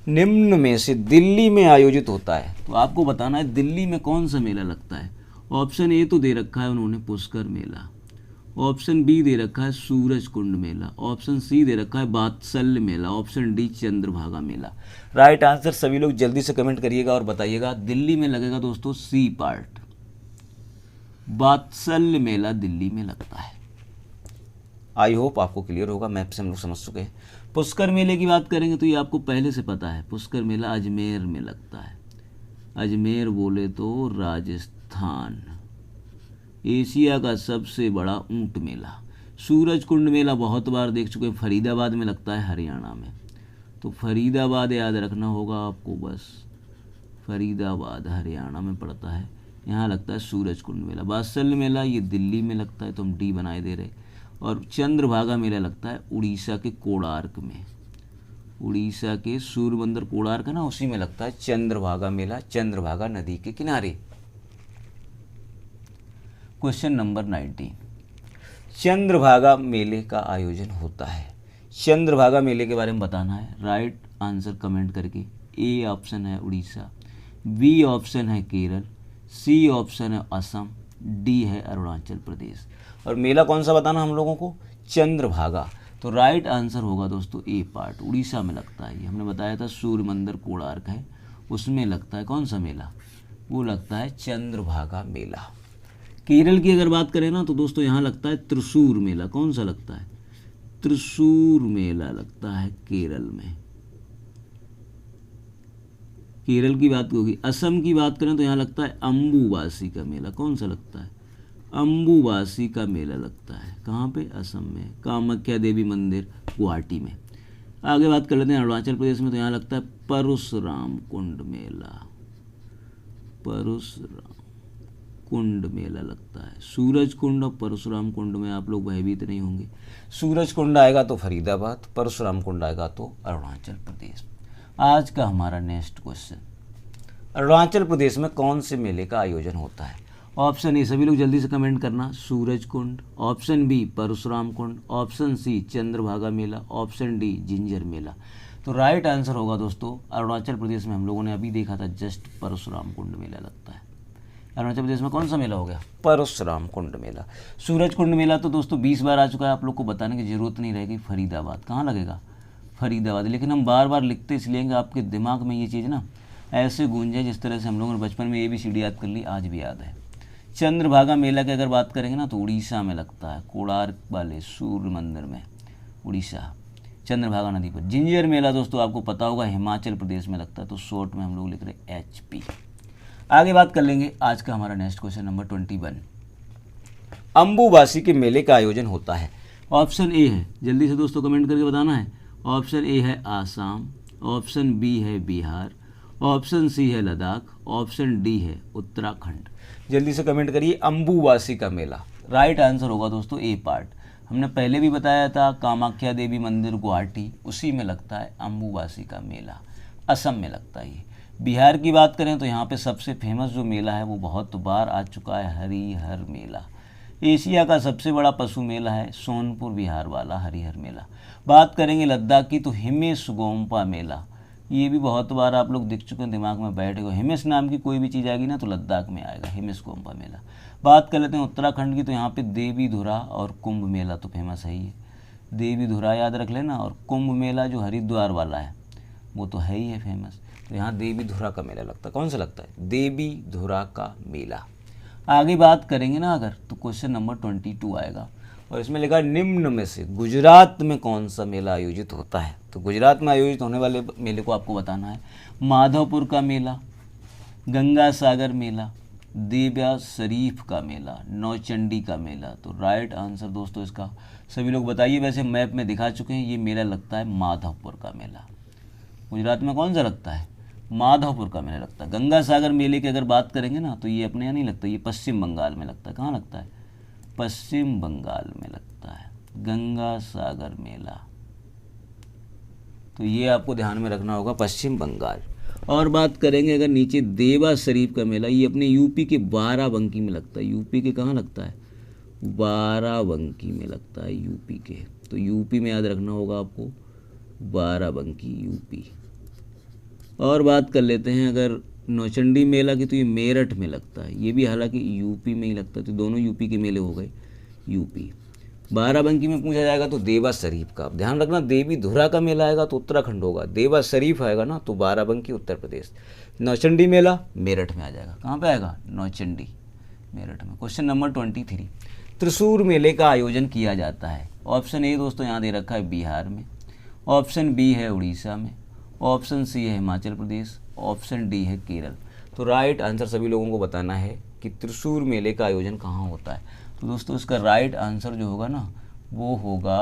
निम्न में से दिल्ली में आयोजित होता है। तो आपको बताना है दिल्ली में कौन सा मेला लगता है। ऑप्शन ए तो दे रखा है उन्होंने पुष्कर मेला, ऑप्शन बी दे रखा है सूरज कुंड मेला, ऑप्शन सी दे रखा है वात्सल्य मेला, ऑप्शन डी चंद्रभागा मेला। राइट आंसर सभी लोग जल्दी से कमेंट करिएगा और बताइएगा। दिल्ली में लगेगा दोस्तों सी पार्ट, वात्सल्य मेला दिल्ली में लगता है। आई होप आपको क्लियर होगा, मैप से हम लोग समझ चुके हैं। पुष्कर मेले की बात करेंगे तो ये आपको पहले से पता है, पुष्कर मेला अजमेर में लगता है। अजमेर बोले तो राजस्थान। एशिया का सबसे बड़ा ऊंट मेला। सूरज कुंड मेला बहुत बार देख चुके हैं, फरीदाबाद में लगता है हरियाणा में। तो फरीदाबाद याद रखना होगा आपको, बस फरीदाबाद हरियाणा में पड़ता है, यहाँ लगता है सूरज कुंड मेला। वात्सल्य मेला ये दिल्ली में लगता है, तो हम डी बनाए दे रहे। और चंद्रभागा मेला लगता है उड़ीसा के कोणार्क में, उड़ीसा के सूर्य मंदिर कोणार्क है ना, उसी में लगता है चंद्रभागा मेला, चंद्रभागा नदी के किनारे। क्वेश्चन नंबर 19, चंद्रभागा मेले का आयोजन होता है। चंद्रभागा मेले के बारे में बताना है, राइट आंसर कमेंट करके। ए ऑप्शन है उड़ीसा, बी ऑप्शन है केरल, सी ऑप्शन है असम, डी है अरुणाचल प्रदेश। और मेला कौन सा बताना हम लोगों को? चंद्रभागा। तो राइट आंसर होगा दोस्तों ए पार्ट, उड़ीसा में लगता है। ये हमने बताया था सूर्य मंदिर कोणार्क है, उसमें लगता है कौन सा मेला? वो लगता है चंद्रभागा मेला। केरल की अगर बात करें ना तो दोस्तों यहाँ लगता है त्रिशूर मेला। कौन सा लगता है? त्रिशूर मेला लगता है केरल में। केरल की बात होगी। असम की बात करें तो यहाँ लगता है अम्बुबासी का मेला। कौन सा लगता है? अम्बुबासी का मेला लगता है। कहाँ पे? असम में, कामाख्या देवी मंदिर गुवाहाटी में। आगे बात कर लेते हैं अरुणाचल प्रदेश में, तो यहाँ लगता है परशुराम कुंड मेला, परशुराम कुंड मेला लगता है। सूरज कुंड और परशुराम कुंड में आप लोग भयभीत नहीं होंगे। सूरज कुंड आएगा तो फरीदाबाद, परशुराम कुंड आएगा तो अरुणाचल प्रदेश। आज का हमारा नेक्स्ट क्वेश्चन, अरुणाचल प्रदेश में कौन से मेले का आयोजन होता है? ऑप्शन ए, सभी लोग जल्दी से कमेंट करना, सूरज कुंड, ऑप्शन बी परशुराम कुंड, ऑप्शन सी चंद्रभागा मेला, ऑप्शन डी जिंजर मेला। तो राइट आंसर होगा दोस्तों अरुणाचल प्रदेश में हम लोगों ने अभी देखा था जस्ट परशुराम कुंड मेला लगता है। अरुणाचल प्रदेश में कौन सा मेला हो गया? परशुराम कुंड मेला। सूरज कुंड मेला तो दोस्तों 20 बार आ चुका है, आप लोग को बताने की ज़रूरत नहीं रहेगी। फरीदाबाद कहाँ लगेगा? फरीदाबाद। लेकिन हम बार बार लिखते इसलिए कि आपके दिमाग में ये चीज़ ना ऐसे गूंजे जिस तरह से हम लोगों ने बचपन में ABCD याद कर ली, आज भी याद है। चंद्रभागा मेला की अगर बात करेंगे ना तो उड़ीसा में लगता है, कोणार्क वाले सूर्य मंदिर में, उड़ीसा, चंद्रभागा नदी पर। जिंजर मेला दोस्तों आपको पता होगा हिमाचल प्रदेश में लगता है, तो शॉर्ट में हम लोग लिख रहे HP। आगे बात कर लेंगे आज का हमारा नेक्स्ट क्वेश्चन नंबर 21। अम्बुबासी के मेले का आयोजन होता है। ऑप्शन ए है, जल्दी से दोस्तों कमेंट करके बताना है। ऑप्शन ए है आसाम, ऑप्शन बी है बिहार, ऑप्शन सी है लद्दाख, ऑप्शन डी है उत्तराखंड। जल्दी से कमेंट करिए। अम्बुबासी का मेला, राइट आंसर होगा दोस्तों ए पार्ट। हमने पहले भी बताया था कामाख्या देवी मंदिर गुवाहाटी, उसी में लगता है अम्बुबासी का मेला, असम में लगता है ये। बिहार की बात करें तो यहाँ पे सबसे फेमस जो मेला है वो बहुत बार आ चुका है, हरिहर मेला। एशिया का सबसे बड़ा पशु मेला है सोनपुर बिहार वाला हरिहर मेला। बात करेंगे लद्दाख की तो हिमेश गोम्पा मेला, ये भी बहुत बार आप लोग दिख चुके हैं, दिमाग में बैठेगा। हिमेश नाम की कोई भी चीज़ आएगी ना तो लद्दाख में आएगा, हिमेश गोम्पा मेला। बात कर लेते हैं उत्तराखंड की तो यहाँ पे देवी धुरा और कुंभ मेला तो फेमस है ही है। देवी धुरा याद रख लेना, और कुंभ मेला जो हरिद्वार वाला है वो तो है ही है फेमस। तो यहाँ देवी धुरा का मेला लगता है। कौन सा लगता है? देवी धुरा का मेला। आगे बात करेंगे ना अगर तो क्वेश्चन नंबर 22 आएगा, और इसमें लिखा है निम्न में से गुजरात में कौन सा मेला आयोजित होता है। तो गुजरात में आयोजित होने वाले मेले को आपको बताना है। माधवपुर का मेला, गंगा सागर मेला, देवा शरीफ का मेला, नौचंडी का मेला। तो राइट आंसर दोस्तों इसका सभी लोग बताइए। वैसे मैप में दिखा चुके हैं, ये मेला लगता है माधवपुर का मेला। गुजरात में कौन सा लगता है? माधवपुर का मेला लगता है। गंगा सागर मेले की अगर बात करेंगे ना तो ये अपने यहाँ नहीं लगता, ये पश्चिम बंगाल में लगता है। कहाँ लगता है? पश्चिम बंगाल में लगता है गंगा सागर मेला। तो ये आपको ध्यान में रखना होगा, पश्चिम बंगाल। और बात करेंगे अगर नीचे देवा शरीफ का मेला, ये अपने यूपी के बाराबंकी में लगता है। यूपी के कहाँ लगता है? बाराबंकी में लगता है यूपी के। तो यूपी में याद रखना होगा आपको, बाराबंकी यूपी। और बात कर लेते हैं अगर नौचंडी मेला की तो ये मेरठ में लगता है, ये भी हालांकि यूपी में ही लगता है। तो दोनों यूपी के मेले हो गए यूपी। बाराबंकी में पूछा जाएगा तो देवा शरीफ का। ध्यान रखना, देवी धुरा का मेला आएगा तो उत्तराखंड होगा, देवा शरीफ आएगा ना तो बाराबंकी उत्तर प्रदेश। नौचंडी मेला मेरठ में आ जाएगा। कहाँ पे आएगा? नौचंडी मेरठ में। Question number 23। त्रिशूर मेले का आयोजन किया जाता है। ऑप्शन ए दोस्तों यहाँ दे रखा है बिहार में, ऑप्शन बी है उड़ीसा में, ऑप्शन सी है हिमाचल प्रदेश, ऑप्शन डी है केरल। तो राइट आंसर सभी लोगों को बताना है कि त्रिशूर मेले का आयोजन कहाँ होता है। तो दोस्तों इसका राइट आंसर जो होगा ना वो होगा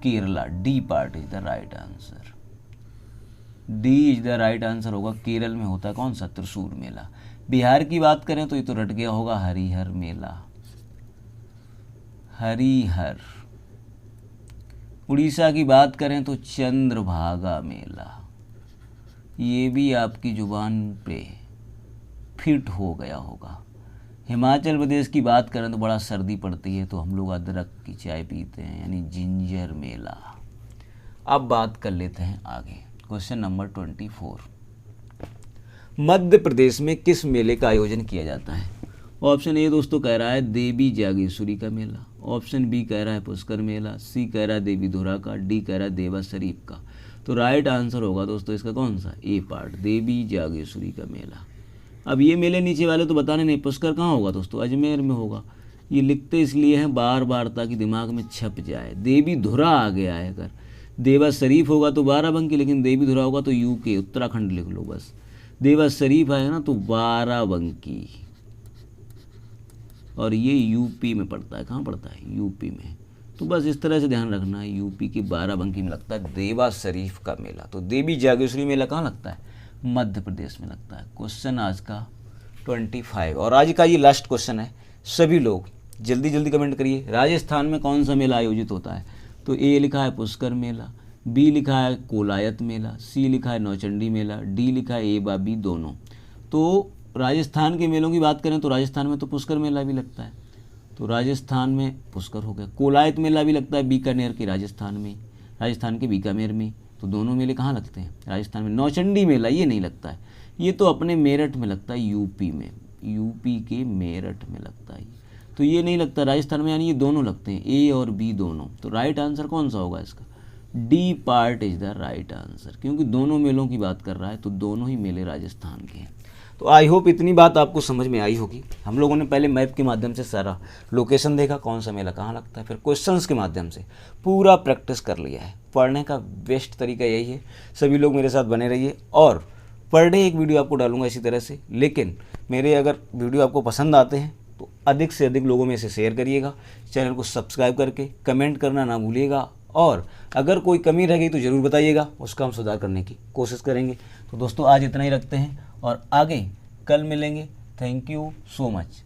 Kerala. D part is the right answer. D is the right answer होगा। केरल में होता है कौन सा? त्रिशूर मेला। बिहार की बात करें तो ये तो रट गया होगा, हरिहर मेला, हरिहर। उड़ीसा की बात करें तो चंद्रभागा मेला, ये भी आपकी जुबान पे फिट हो गया होगा। हिमाचल प्रदेश की बात करें तो बड़ा सर्दी पड़ती है तो हम लोग अदरक की चाय पीते हैं, यानी जिंजर मेला। अब बात कर लेते हैं आगे, क्वेश्चन नंबर 24। मध्य प्रदेश में किस मेले का आयोजन किया जाता है? ऑप्शन ए दोस्तों कह रहा है देवी जागेश्वरी का मेला, ऑप्शन बी कह रहा है पुष्कर मेला, सी कह रहा है देवी धुरा का, डी कह रहा है देवा शरीफ का। तो राइट आंसर होगा दोस्तों इसका कौन सा? ए पार्ट, देवी जागेश्वरी का मेला। अब ये मेले नीचे वाले तो बताने नहीं, पुष्कर कहाँ होगा दोस्तों? अजमेर में होगा। ये लिखते इसलिए हैं बार बार ताकि दिमाग में छप जाए। देवी धुरा आ गया है, अगर देवा शरीफ होगा तो बाराबंकी, लेकिन देवी धुरा होगा तो यूके उत्तराखंड लिख लो बस। देवा शरीफ आएगा ना तो बाराबंकी, और ये यूपी में पड़ता है। कहाँ पड़ता है? यूपी में। तो बस इस तरह से ध्यान रखना है, यूपी की बाराबंकी में लगता है देवा शरीफ का मेला। तो देवी जागेश्वरी मेला कहाँ लगता है? मध्य प्रदेश में लगता है। क्वेश्चन आज का 25 और आज का ये लास्ट क्वेश्चन है। सभी लोग जल्दी जल्दी कमेंट करिए, राजस्थान में कौन सा मेला आयोजित होता है? तो ए लिखा है पुष्कर मेला, बी लिखा है कोलायत मेला, सी लिखा है नौचंडी मेला, डी लिखा है ए बा बी दोनों। तो राजस्थान के मेलों की बात करें तो राजस्थान में तो पुष्कर मेला भी लगता है, तो राजस्थान में पुष्कर हो गया। कोलायत मेला भी लगता है बीकानेर के राजस्थान में, राजस्थान के बीकानेर में। तो दोनों मेले कहाँ लगते हैं? राजस्थान में। नौचंडी मेला ये नहीं लगता है, ये तो अपने मेरठ में लगता है, यूपी में, यूपी के मेरठ में लगता है ये। तो ये नहीं लगता राजस्थान में, यानी ये दोनों लगते हैं, ए और बी दोनों। तो राइट आंसर कौन सा होगा इसका? D part is the right answer, क्योंकि दोनों मेलों की बात कर रहा है, तो दोनों ही मेले राजस्थान के हैं। तो आई होप इतनी बात आपको समझ में आई होगी। हम लोगों ने पहले मैप के माध्यम से सारा लोकेशन देखा, कौन सा मेला कहाँ लगता है, फिर क्वेश्चंस के माध्यम से पूरा प्रैक्टिस कर लिया है। पढ़ने का बेस्ट तरीका यही है, सभी लोग मेरे साथ बने रहिए, और पर डे एक वीडियो आपको डालूंगा इसी तरह से। लेकिन मेरे अगर वीडियो आपको पसंद आते हैं तो अधिक से अधिक लोगों में इसे शेयर करिएगा, चैनल को सब्सक्राइब करके कमेंट करना ना भूलिएगा, और अगर कोई कमी रह गई तो ज़रूर बताइएगा, उसका हम सुधार करने की कोशिश करेंगे। तो दोस्तों आज इतना ही रखते हैं, और आगे कल मिलेंगे। Thank you so much.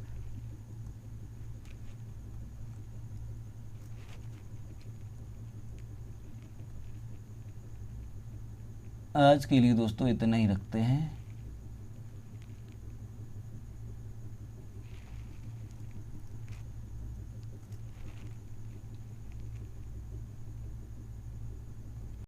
आज के लिए दोस्तों इतना ही रखते हैं।